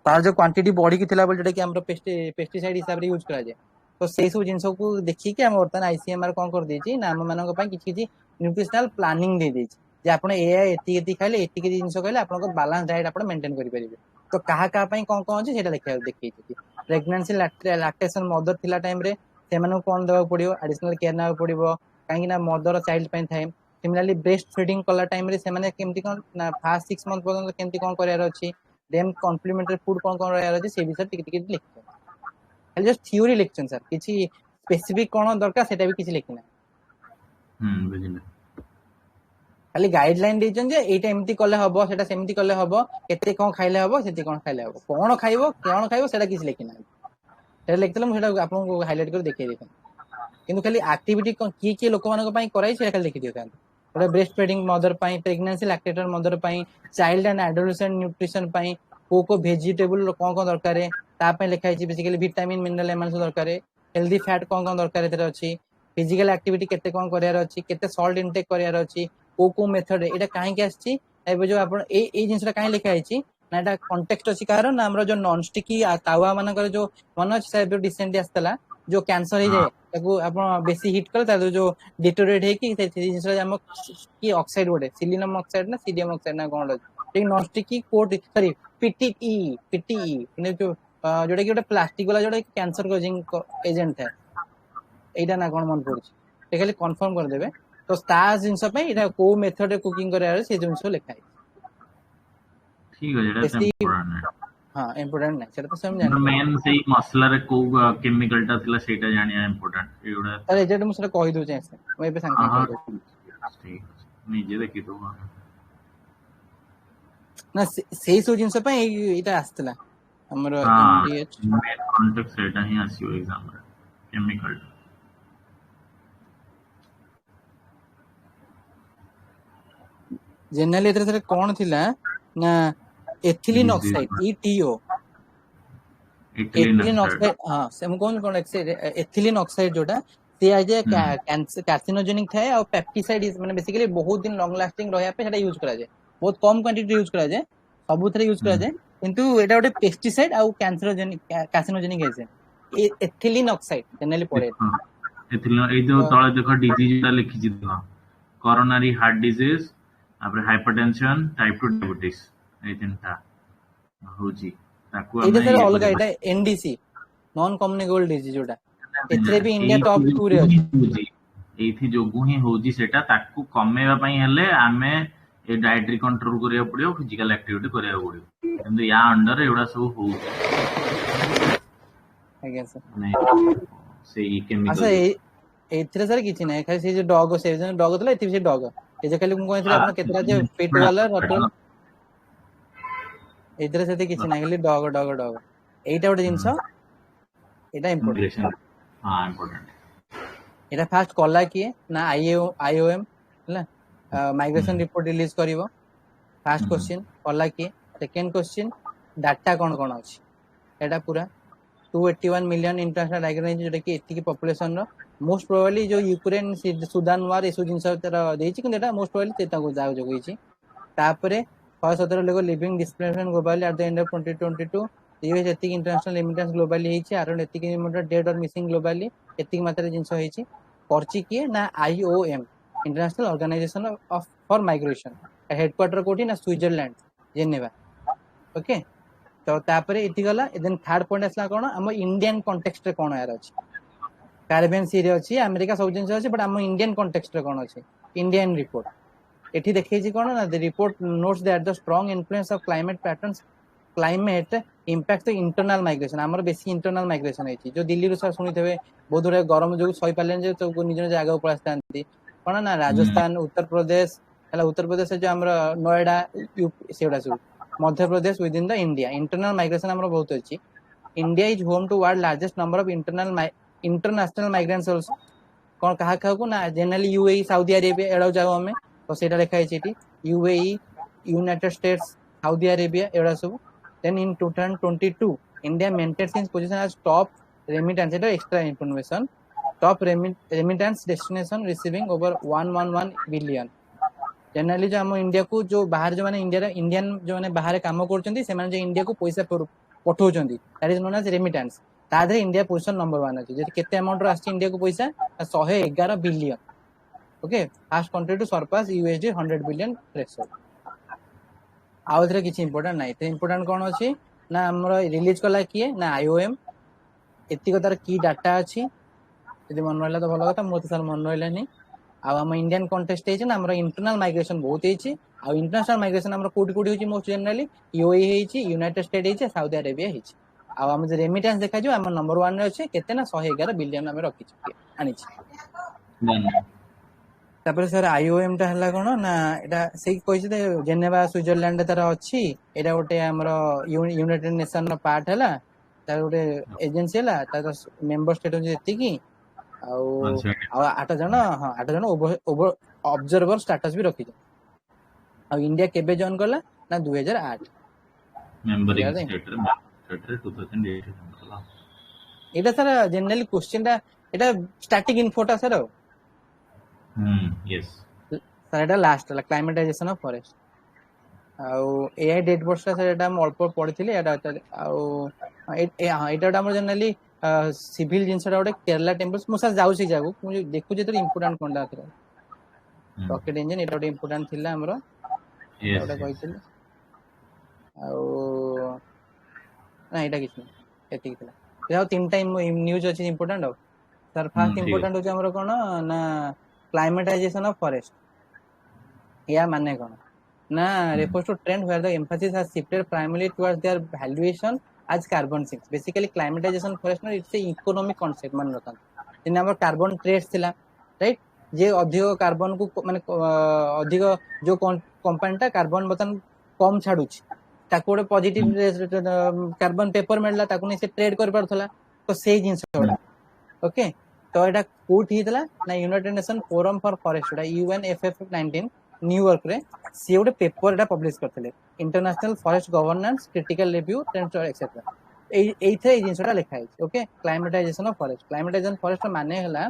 तार जो क्वांटिटी बढ़ी की थिला बोल जेटा कि हमरो पेस्टिसाइड हिसाब रे यूज करा जाय तो से सब जिंस को देखि के हम वर्तमान आईसीएमआर कोन कर देछि ना हम मानक पई किछि न्यूट्रिशनल प्लानिंग दे देछि जे आपण एती खाइले एती जिंस खाइले आपण को बैलेंस डाइट आपण मेंटेन करि परिबे तो कहा कहा पई कोन कोन अछि सेटा देखि प्रेगनेंसी लैक्टेशन मदर थिला टाइम रे से मानु कोन देबा पड़ियो एडिशनल केयर ना पड़ियो काहे ना मदर चाइल्ड पई थाए सिमिलरली ब्रेस्ट फीडिंग कला टाइम रे से माने केमती कोन ना फर्स्ट 6 मंथ पर्यंत केमती कोन करियार अछि देन कॉम्प्लीमेंटरी फूड कोन कोन रहियार अछि से विषय टिक टिक लिख जस्ट थ्योरी लेक्चर सर किछि स्पेसिफिक कोन दरकार सेटा भी किछि लिखिना बुझिले खाली गाइडलाइन देजन जे एटा एमती करले हबो सेटा सेमती करले हबो केते कोन खाइले हबो सेती कोन खाइले हबो कोन खाइबो सेटा किछि लिखिना सेटा लिखतले हम सेटा आपन को हाइलाइट कर देखै देथन किंतु खाली एक्टिविटी की लोक मानक पई कराई सेटा खाली देखि दियो ओटा ब्रेस्ट फीडिंग मदर पई प्रेगनेंसी लैक्टेटर मदर पई चाइल्ड एंड एडोलेसेंट न्यूट्रिशन पई को वेजिटेबल कोन कोन दरकार है ता पई लिखाई छि बेसिकली विटामिन मिनरल एमाइन्स दरकार है हेल्दी फैट कोन कोन दरकार है अछि फिजिकल एक्टिविटी केते कोन करियार अछि केते सॉल्ट इनटेक करियार अछि को मेथड एटा काहे के आछि एबे जो आपण ए जिंसटा काहे लिखा आछि ना एटा कॉन्टेक्स्ट अछि कारण हमरा जो नॉन स्टिकी तावा मानकर जो मन अछि साहेब रिसेंटली आस्तला जो कैंसर हे जाय ताको आपण बेसी हिट कर ता जो डिटोरेट हे कि से जिंसटा हम की ऑक्साइड गोटे सिलिनम ऑक्साइड ना सीडियम ऑक्साइड ना कोन ठीक non sticky coat sorry PTE ने जो जोटा कि गोटे प्लास्टिक वाला जोटा कैंसर कोजिंग एजेंट है एटा ना कोन मन पड़छ ते खाली कंफर्म कर देबे तो स्टार जिंस पे एटा को मेथड कुकिंग करे से जिंस लिखा है ठीक है जेटा इंपोर्टेंट है हां इंपोर्टेंट नहीं सेटा तो सब जानि मेन से मसला रे को केमिकल ता थिला सेटा जानिया इंपोर्टेंट एडा अरे जेटा मुसरा कहि दउ छै ओइ पे संग ठीक निजे देखि दो ना से सो जिंस पे एटा आस्तला हमर एमडीएच मेन कॉन्टेक्स्ट सेटा ही आसीओ एग्जाम रे केमिकल जनरली एतरे कोन थिला ना ethylene oxide ETO ethylene oxide हां सेम कोन एथिलीन ऑक्साइड जोटा से आज कार्सिनोजेनिक थाए और पेप्टिसाइड माने बेसिकली बहुत दिन लॉन्ग लास्टिंग रहया पे सेटा यूज करा जाय बहुत कम क्वांटिटी यूज करा जाय सबुथरे यूज करा जाय किंतु एटा गोटे पेस्टिसाइड और carcinogenic agent ethylene oxide generally पड़े ଏଇ ଯୋଉ ତଳେ ଦେଖ ଡିଜିଜ ଟା ଲେଖିଛି ଦେଖ କରୋନାରୀ ହାର୍ଟ ଡିଜିଜ ତାପରେ ହାଇପରଟେନସନ ଟାଇପ 2 ଡାଇବେଟିସ୍ ଏଇ ତିନିଟା ହଉଛି ତାକୁ ଏଇଟା ଆମେ ସାର୍ ଇଏ ଅଲଗା, କରିବା ଏଇଟା ଏନଡିସି ନନ୍ କମ୍ୟୁନିକେବल ଡିଜିଜ ଯୋଉଟା, ଏଥିରେ ବି ଇଣ୍ଡିଆ ଟପ୍ 2 ରେ ଅଛି। ଏଇଥି ଯୋଗୁ ହିଁ ହଉଛି ସେଟା, ତାକୁ କମେଇବା ପାଇଁ ହେଲେ ଆମେ ଏ ଡାଏଟ୍ରି କଣ୍ଟ୍ରୋଲ କରିବାକୁ ପଡିବ, ଫିଜିକାଲ ଆକ୍ଟିଭିଟି କରିବାକୁ ପଡିବ, କିନ୍ତୁ ୟା ଅଣ୍ଡର ଏଗୁଡା ସବୁ ହଉଛି। ଆଜ୍ଞା ସାର୍ ସେଇ କେମିକାଲ ଏଥିରେ ସାର୍ କିଛି ନାହିଁ, ଖାଲି ସେ ଯୋଉ ଡଗ ସେ ଡଗ ଥିଲା, ଏଠି ସେ ଡଗ ଏ ଯେ ଖାଲି ମୁଁ କହିଥିଲି ଆପଣ କେତେଟା ଯେ ପିଟ୍ ବାଲା ରଟର, ଏଥିରେ ସେଠି କିଛି ନାହିଁ, ଖାଲି ଡଗ ଡଗ ଡଗ। ଏଇଟା ଗୋଟେ ଜିନିଷ, ଏଇଟା ଇମ୍ପୋର୍ଟାଣ୍ଟ। ଏଇଟା ଫାଷ୍ଟ କଲା କିଏ ନା IOM ହେଲା, ମାଇଗ୍ରେସନ ରିପୋର୍ଟ ରିଲିଜ କରିବ। ଫାଷ୍ଟ क्वेश्चन କଲା କିଏ, ସେକେंड क्वेश्चन डाटा कौन कौन अछि, एटा पूरा 281 मिलियन इंटरनेशनल डायग्राम जोटा कि एतिकी पॉपुलेशन रो मोस्ट प्रोबेबली जो यूक्रेन सुदान वार एसु जिनस तर देछि कि एटा मोस्ट प्रोबेबली तेता को जाग जगैछि। तापरे 117 लोग living displacement globally at the end of 2022 US एतिकी इंटरनेशनल लिमिटेशन ग्लोबली हेछि, अराउंड एतिकी डेड और मिसिंग ग्लोबली एतिकी मात्रा जिनस हेछि। करछि किए ना IOM international organization of for migration, headquarter कोठी ना स्विट्जरलैंड जेनेवा। ओके, तो तापरे इति गला। देन थर्ड पॉइंट आसला कोन, हम इंडियन कॉन्टेक्स्ट रे कोन यार अछि, कैरिबियन सी रे अछि, अमेरिका सब जिंस अछि, बट हम इंडियन कॉन्टेक्स्ट रे कोन अछि, इंडियन रिपोर्ट एठी देखै छी कोन ना, the report notes that the strong influence of climate patterns climate impact the internal migration. हमर बेसी इंटरनल माइग्रेशन है जो दिल्ली रो सर सुनिथबे बहुत गुरे गरम जो सही पालेन जे तो निज जगह को पळास्तांती कोन ना, राजस्थान उत्तर प्रदेश हला, उत्तर प्रदेश जो हमर नोएडा सेउडा सब, Madhya Pradesh with in the India internal migration हमर बहुत अछि। India is home to world largest number of international migrants also, कोन कहा कहू ना, जनरली UAE सऊदी अरेबिया एडा जाऊ हमें, तो सेटा लिखा है एठी UAE united states Saudi Arabia एडा सब। Then in 2022 India maintains its position as top remittance, एटा extra information, top remittance destination receiving over 111 billion. Generally जो हम इंडिया को जो बाहर जो माने इंडियन जो माने बाहर काम करछंती से माने जो इंडिया को पैसा पठौछंती, that is known as remittance. तादरे इंडिया पोजीशन नंबर 1 अछि, जे केते अमाउंट रो आछि इंडिया को पैसा 111 billion. Okay, first country to surpass USD 100 billion threshold. आउथरे किछि इंपोर्टेंट नाही, ते इंपोर्टेंट कोन अछि ना, हमर रिलीज कला किए ना IOM, एतिको तार की डाटा अछि, यदि मन रहला तो भलो कथा, मोते सर मन रहला नहीं। आ हम इंडियन कॉन्टेक्स्ट है ना, हमर इंटरनल माइग्रेशन बहुत है, आ इंटरनेशनल माइग्रेशन हमर कोटी कोटी होची, मोस्ट जनरली UAE है, यूनाइटेड स्टेट है, सऊदी अरेबिया है। आ हम जे रेमिटेंस देखा जो हम नंबर 1 रे अछि, केते ना 111 बिलियन हम रखि छी आनी छी। तापर सर IOM टा हला कोन ना, एटा सेही कहिछि दे जेनेवा स्विट्जरलैंड तार अछि, एटा गोटे हमर यूनाइटेड नेशन रो पार्ट हला, तार गोटे एजेंसी हला, तार मेंबर स्टेट होछि एतिकी, आ 8 जन, हां 8 जन ओवर ऑब्जर्वर स्टेटस भी रखि। आ इंडिया केबे जॉइन करला ना 2008 मेंबरिंग स्टेट रे 2008 करला। एटा सर जनरली क्वेश्चन टा एटा स्टैटिक इन्फोटा सर। यस सर, एटा लास्ट हला क्लाइमेटाइजेशन ऑफ फॉरेस्ट। आउ एआई डेट वर्षा सर एटा हम अल्प पढिथिले, एटा आउ एटा हमर जनरली सिविल जिनसटा गोटे केरला टेम्पल्स मु सर जाऊ सी जागु मु देखु जे इंपोर्टेंट कोनटा थरा रॉकेट इंजन, एटा गोटे इंपोर्टेंट थिला हमरो, एटा कहिथिले। आउ ना एटा किछ एतिक थिला, याउ तीन टाइम न्यूज़ अछि इंपोर्टेंट। हो सर, फर्स्ट इंपोर्टेंट हो हमरो कोन ना, क्लाइमेटाइजेशन ऑफ फॉरेस्ट। या माने कोन ना, refers to trend where the emphasis has shifted primarily towards their valuation as carbon sinks. Basically climatization forest ना, it's a economic concept मान रखन, जिन हमर कार्बन ट्रेड्स थिला, राइट, जे अधिक कार्बन को माने अधिक जो कंपनीटा कार्बन बतन कम छाडुछि, ताको गोटे पॉजिटिव कार्बन पेपर मिलला, ताको नै से ट्रेड कर परथला, तो से जिंस होडा। ओके, तो एटा कोठी हितला ना, united nation forum for forest, UNFF19 New York रे सी गोटे पेपर एटा पब्लिश करथिले, international forest governance critical review etcetera. एइथे ए जिंसटा लिखा है। Okay, climatisation of forest. Climatisation forest माने हला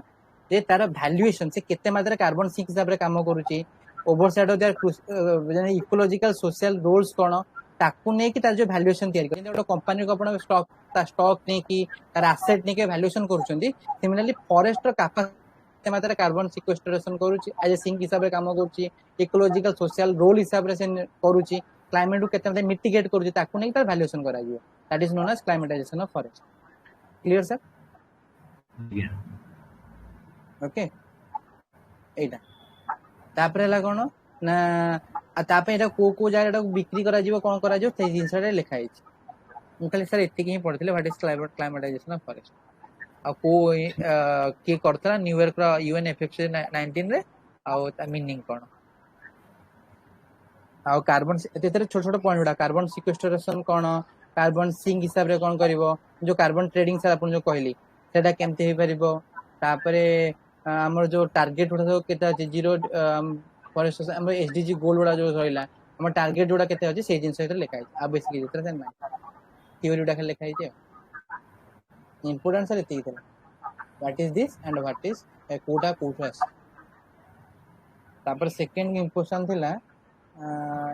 जे तार वैल्यूएशन से केते मात्रा कार्बन सिंक हिसाब रे काम करूची, oversight of their ecological social roles कोन, ताकू नहीं कि तार जो वैल्यूएशन तैयारी कर गोटे कंपनी को आपण स्टॉक नहीं कि तार एसेट नहीं कि वैल्यूएशन करूछंती सिमिलरली फॉरेस्ट रो कैपेसिटी मात्रा कार्बन सिक्वेस्ट्रेशन करूची एज ए सिंक हिसाब रे काम करूची इकोलॉजिकल सोशल रोल हिसाब रे से करूची क्लाइमेट को केते मिटिगेट करूची ताकू नहीं तार वैल्यूएशन करा जियो that is known as climatisation of forest clear sir okay एटा तापर हला कोन ना तापे एटा को जागा बिक्री करा जीवो कोन करा जो से जिंस रे लिखा है मु खाली सर एति ही पढथिले व्हाट इज क्लाइमेटाइजेशन ऑफ फॉरेस्ट आ को के करतला न्यूयॉर्क रो यूएनएफएफसी 19 रे आ ता मीनिंग कोन आ कार्बन एतेरे छोट छोट पॉइंट उडा कार्बन सिक्वेस्ट्रेशन कोन कार्बन सिंक हिसाब रे कोन करिवो जो कार्बन ट्रेडिंग सर अपन जो कहली सेटा केमते हे परिबो तापरे हमर जो टारगेट उठा केता अछि जीरो फॉरेस्ट हमर एसडीजी गोल उडा जो रहला हमर टारगेट उडा केते अछि से जिंस इधर लिखा है आ बेसिकली जितरा से ना थ्योरी उडा लिखा है इंपोर्टेंट सर एति इधर what is this and what is कोडा कोटस तापर सेकंड इंपोर्टेंट थिला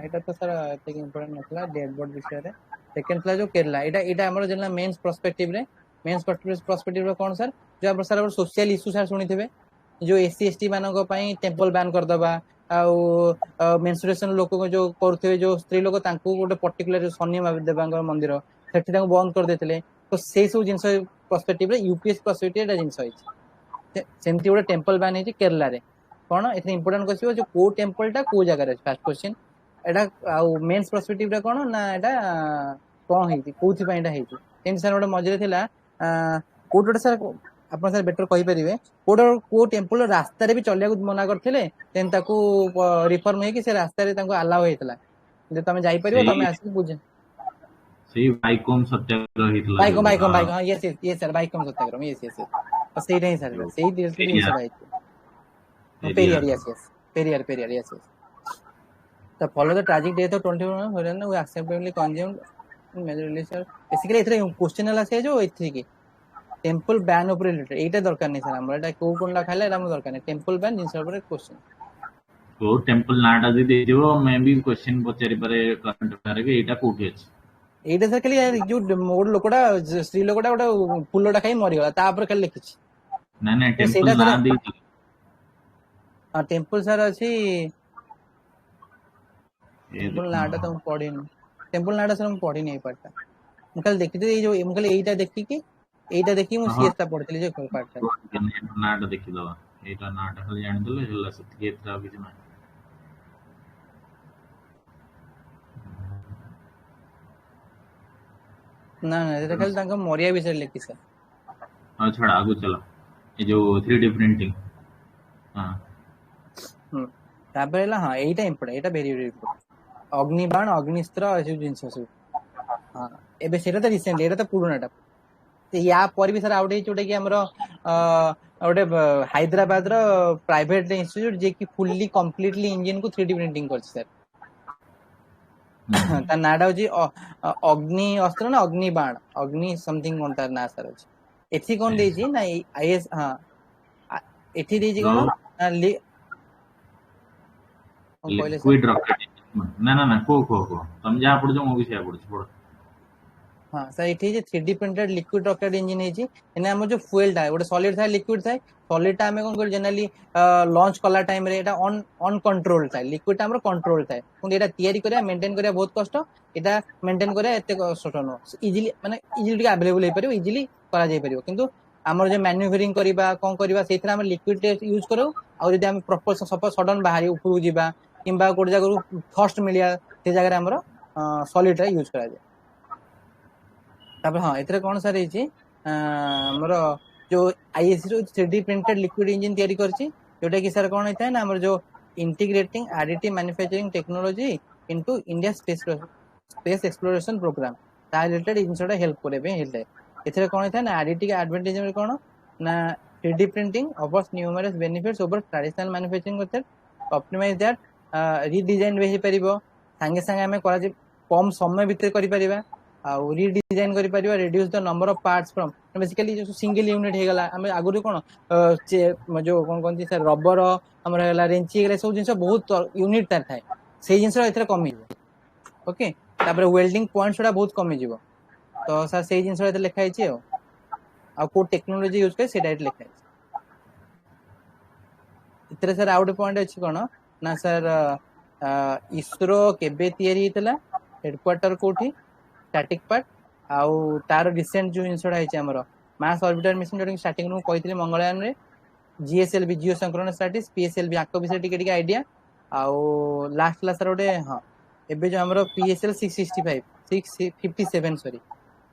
एटा तो सर एति इंपोर्टेंट नथला डैशबोर्ड विषय रे सेकंड थिला जो केरला एटा हमर जनला मेंस पर्सपेक्टिव रे कोन सर जो आप सर सोशल इश्यू सर सुनिथिबे जो एससी एसटी मानको पई टेंपल बैन कर दबा आ मेंस्ट्रुएशन लोक को जो करथेबे जो स्त्री लोक तांको गोटे पर्टिकुलर शनि देवांग मंदिर सेठी तांको बंद कर देथिले तो से सब जिंस पर्सपेक्टिव रे यूपीएस पर्सपेक्टिव एटा जिंस होई सेमती गोटे टेंपल बैन है केरला रे कोन एथि इंपोर्टेंट क्वेश्चन जो को टेंपल टा को जगह रे फर्स्ट क्वेश्चन एटा आ मेंस पर्सपेक्टिव रे कोन ना एटा कोन हेती कोथि पई एटा हेती टेन सर गोटे मजरे थिला कोटोटे सर अपन सर बेटर कहि परिबे को टेंपल रास्ता रे भी चलिया मना करथिले देन ताकू रिफॉर्म हे कि से रास्ता रे तांको अलाउ हेतला जे तमे जाई परिबो तमे आसी बुझे सही बाइकम सत्याग्रह हितला बाइकम हां yes sir Vaikom Satyagraha yes और सही नहीं सर सही दिल से भाई पेरियर यस पेरियर यस तो follow the tragic death of 21 होरन we acceptably consumed majorly sir basically इथरे क्वेश्चन हला से जो इथि की टेंपल बैन ऊपर रिलेटेड एटा दरकार नहीं सर हमर एटा को कोनला खाइले एटा हम दरकार नहीं टेंपल बैन जिंस ऊपर क्वेश्चन तो टेंपल नाटा दे देबो मैं भी क्वेश्चन पचारि पारे करंट अफेयर के एटा कोठी अछि एटा सर खाली जो मोड लोकड़ा स्त्री लोकड़ा ओटा फुलोटा खाई मरि गला ता ऊपर खाली लिखिछि ना टेंपल ना दे हां टेंपल सर अछि टेंपल नाटा तो पढ़ी नहीं टेंपल नाटा सर हम पढ़ी नहीं पड़ता मुकल देखिते जो मुकल एटा देखि कि एटा देखि मु सीएस ता पढ़तली जे पार्ट नाटा देखि दवा एटा नाटा खाली जानि देले हल्ला सत्य एता भी ना ना एटा खाली तांका मोरिया विषय लिखि सर हां छोड़ आगु चला ये जो 3D प्रिंटिंग हां ताबेला हां एटा इंपोर्टेंट एटा वेरी वेरी इंपोर्टेंट अग्निबाण अग्निस्त्र ऐसे जिंस सब हां एबे सेटा तो रिसेंटली एटा तो पुरानाटा ते या पर भी सर आउट जोटा कि हमरो ओटे हैदराबाद रो प्राइवेट इंस्टीट्यूट जे कि फुल्ली कंप्लीटली इंजन को 3D प्रिंटिंग करछ सर ता नाडा होजी अग्नि अस्त्र ना अग्निबाण अग्नि समथिंग कोन तार ना सर एथि कोन देजी ना आईएस हां एथि देजी कोन लिक्विड रॉकेट ना को तुम जा पड़ जो मो भी से पड़ हां सर एठी जे 3D printed liquid rocket engine है जी एने हम जो फ्यूल था ओटे सॉलिड था लिक्विड था सॉलिड टा हमें कोन कर जनरली लॉन्च कला टाइम रे एटा ऑन कंट्रोल था लिक्विड टा हमर कंट्रोल था कोन एटा तयारी करे मेंटेन करे बहुत कष्ट एटा मेंटेन करे एते कष्ट न इजीली माने इजीली अवेलेबल हे परियो इजीली करा जाय परियो किंतु हमर जे मैन्युफैक्चरिंग करबा कोन करबा सेथरा हम लिक्विड यूज करो और यदि हम प्रॉपर सपोज सडन बाहरी ऊपर जीवा किंबा कोड जगह फर्स्ट मिलिया से जगह रे हमर सॉलिड टा यूज करा जाय तापर हां एतरे कोन सर हेची हमर जो आईएससी रो 3D प्रिंटेड लिक्विड इंजन तयारी करछि जोटा कि सर कोन हेता ना हमर जो integrating additive manufacturing technology into India space exploration programme ता रिलेटेड इनसोडा हेल्प करबे हेले एतरे कोन हेता ना एडिटिव एडवांटेज में कोन ना 3D printing offers numerous benefits over traditional manufacturing method optimize that redesign way परिबो संगे संगे हमें करा जे कम समय भीतर करि परिबा आ रीडिजाइन करि परिबा reduce the number of parts from basically जो सिंगल यूनिट हे गला हमें आगुरी कोन जो कोन कोन सर रबर हमर हेला रेंची गले सब जिंस बहुत यूनिट तार थाए से जिंस एथरे कमी ओके तापर वेल्डिंग पॉइंट्स गुड़ा बहुत कमी जीवो तो सर से जिनस लिखा है को टेक्नोलॉजी यूज करे सेटा लिखा है इतरे सर आउट पॉइंट अच्छी कौन ना सर इसरो केबे तयारी हेतला हेडक्वार्टर कोठी स्टैटिक पार्ट आउ तार रिसेंट जो जिनसडा है हमर मास ऑर्बिटर मिशन जो स्टार्टिंग नु कहितले मंगलयान रे जीएसएलवी जियो संक्रोनस सैटेलाइट पीएसएलवी आको विषय टिके आईडिया आउ लास्ट ला सर ओडे हां एबे जो हमर पीएसएल 665 657 सॉरी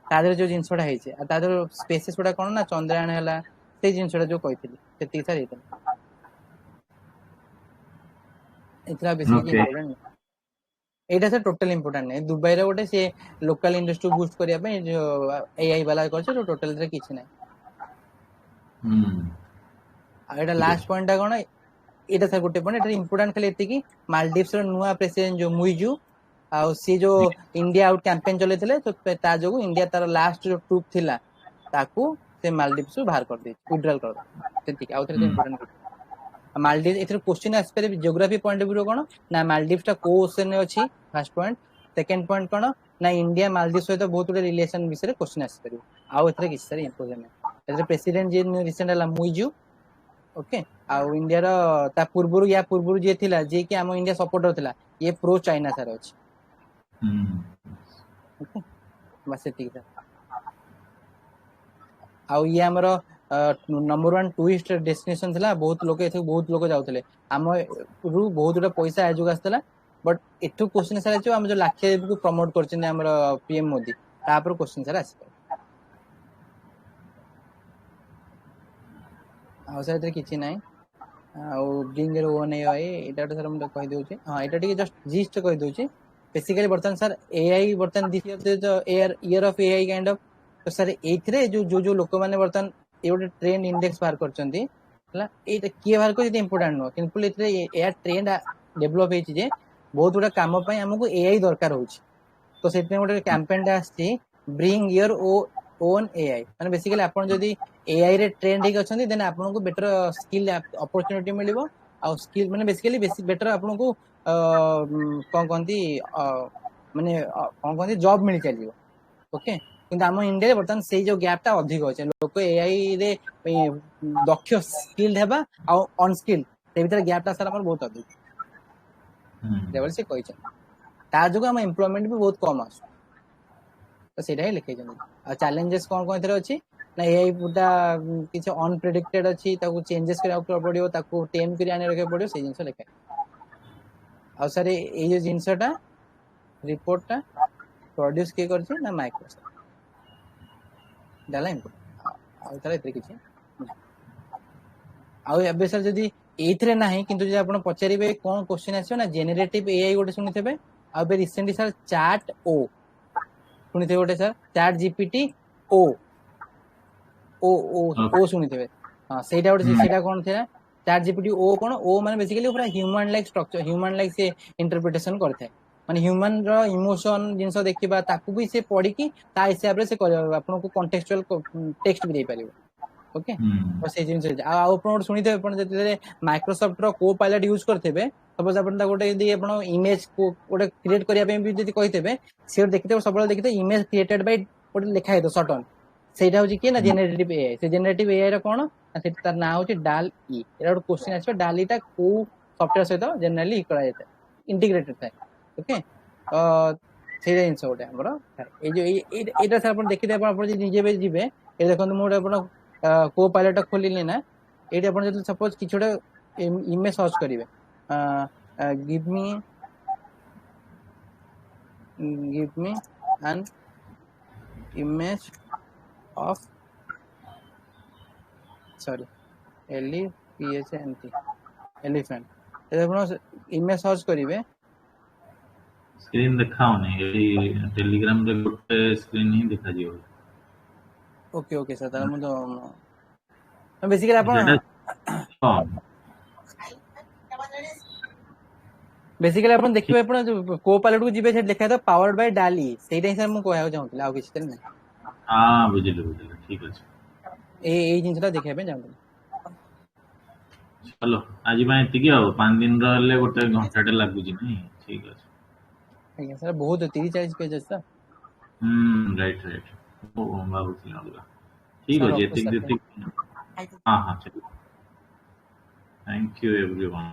तादर जो जिनसडा है छे आ तादर स्पेसेस गुडा कोन ना चंद्रयान हला से जिनसडा जो कहितले सेति सर हेतला इतना बेसिकली इंपोर्टेंट एटा सर टोटल इंपोर्टेंट नहीं दुबई रे गोटे से लोकल इंडस्ट्री बूस्ट करिया पे जो एआई वाला करछ तो टोटल रे किछ नै आ एटा लास्ट पॉइंट ता कोन एटा सर गोटे पॉइंट एटा इंपोर्टेंट खाली एति कि मालदीव्स रो नुवा प्रेसिडेंट जो मुइजू आ सी जो इंडिया आउट कैंपेन चले थिले तो ता जोगु इंडिया तार लास्ट जो ट्रूप थिला ताकू से मालदीव्स बाहर कर दे विड्रॉल कर दे सेति आउ थरे इंपोर्टेंट मालदीव एथर क्वेश्चन आसपे जियोग्राफी पॉइंट ऑफ व्यू कोन ना मालदीव ता को ओशन रे अछि फर्स्ट पॉइंट सेकंड पॉइंट कोन ना इंडिया मालदीव सहित बहुत गुड रिलेशन विषय क्वेश्चन आसपे आउ एथर किछ सारी इंपोर्टेंट एथर प्रेसिडेंट जे रिसेंट हला मुइजू ओके आउ इंडिया रो ता पूर्वरु या पूर्वरु जे थिला जे कि हम इंडिया सपोर्टर थिला ये प्रो चाइना सर अछि ओके बस एति आउ ये हमरो नंबर 1 टूरिस्ट डेस्टिनेशन थिला बहुत लोग जाउतले हम रु बहुत गुडा पैसा आजु आस्तला बट एठु क्वेश्चन सर आछो हम जो लाक्षाद्वीप को प्रमोट करछन हमर पीएम मोदी तापर क्वेश्चन सर आसी आ सर एते किछि नै आ ब्रिंग रो ओन एआई एटा सर हम कहि देउ छी हां एटा ठीक जस्ट जिस्ट कहि देउ छी बेसिकली बर्तन सर एआई बर्तन this year of AI kind of तो सर एथरे जो लोक माने बर्तन ये गोटे ट्रेंड इंडेक्स बाहर करछंती हला एटा किए बाहर कर इंपोर्टेंट नो सिंपल एथरे एआई ट्रेंड डेवलप हेछि जे बहुत गुडा काम पई हमको एआई दरकार होछि तो सेते गोटे कैंपेन दा आछि ब्रिंग योर ओन एआई माने बेसिकली आपण जदी एआई रे ट्रेंड हेक अछंती देन आपण को बेटर स्किल अपॉर्चुनिटी मिलिबो आ स्किल माने बेसिकली बेटर आपण को कोन कोंती माने कोन कोंती जॉब मिल चलियो ओके किंतु हम इंडिया बर्तन से जो गैप ता अधिक होचे लोक एआई रे दक्ष स्किल हेबा आ ऑन स्किल ते भीतर गैप ता सर हमर बहुत अधिक लेवल से कहि छ ता जो हम एम्प्लॉयमेंट भी बहुत कम आस तो सेटा ही लिखे जन आ चैलेंजेस कोन कोन थरे अछि ना एआई पुटा किछ अनप्रेडिक्टेड अछि ताकू चेंजेस करा पड़ियो ताकू टेम करी आने रखे पड़ियो से जिंस लिखा आ सर ए जो जिंसटा रिपोर्ट ता प्रोड्यूस के करछि ना माइक्रोसॉफ्ट डाला इम्पोर्टेंट आउ एते किछि आउ एबे सर जदी एथरे नाही किंतु जे आपण पचारिबे कोन क्वेश्चन आछो ना जेनरेटिव एआई गोटे सुनिथेबे आ बे रिसेंटली सर चैट ओ सुनिथे गोटे सर चैट जीपीटी ओ ओ ओ ओ सुनिथेबे हां सेटा गोटे सेटा कोन थिला चैट जीपीटी ओ कोन ओ माने बेसिकली पूरा human like structure human like से इंटरप्रिटेशन करथे माने ह्यूमन रो इमोशन जिंस देखिबा ताकू भी से पढी की ता हिसाब रे से करबा आपन को कॉन्टेक्चुअल टेक्स्ट भी दे परिबो ओके और से जिंस आ आपन सुनिथे आपन जते माइक्रोसॉफ्ट रो को पायलट यूज करथेबे सपोज आपन ता गोटे यदि आपन इमेज को गोटे क्रिएट करिया पे भी जति कहिथेबे से देखिते सबले देखिते इमेज क्रिएटेड बाय गोटे लिखा हेतो शॉर्टन सेटा होची के ना जेनरेटिव एआई से जेनरेटिव एआई रो कोन से तार नाम होची डाल ई एरा गोटे क्वेश्चन आछो डाल ई ता को सॉफ्टवेयर सहित जनरली करा जाय इंटीग्रेटेड थाय ओके से जिंस गोटे हमर ए जो एटा से अपन देखिते अपन जे निजे बे जिबे ए देखन मोड अपन को पायलट खोलिले ना एटा अपन जति सपोज किछोटा इमेज सर्च करिवे give me an image of sorry elephant A upon image search करिवे स्क्रीन दिखाओ नहीं टेलीग्राम रे गोटे स्क्रीन ही दिखा दियो ओके ओके सर तार मु तो बेसिकली अपन बेसिकली अपन देखिबे अपन को पायलट को जिबे से लिखा था पावर्ड बाय डाली सेटा ही सर मु कहया चाहूतले आ किछ त नै हां बुझिले ठीक अछि ए जिंसटा देखैबे जाऊ चलो आज बाय एति कि 5 दिन रहले गोटे घंटाटे लागु जी नहीं ठीक अछि ଆଜ୍ଞା ସାର୍ ବହୁତ 30-40 ପେଜ ଅଛି ସାର୍। ରାଇଟ୍ ରାଇଟ୍ ମୁଁ ଭାବୁଥିଲି ଅଲଗା। ଠିକ ସାର୍ ଅଛି ରଖୁଛି ଏତିକି ସାର୍। ଯେତିକି ହଁ ହଁ ଚଳିବ। Thank you everyone.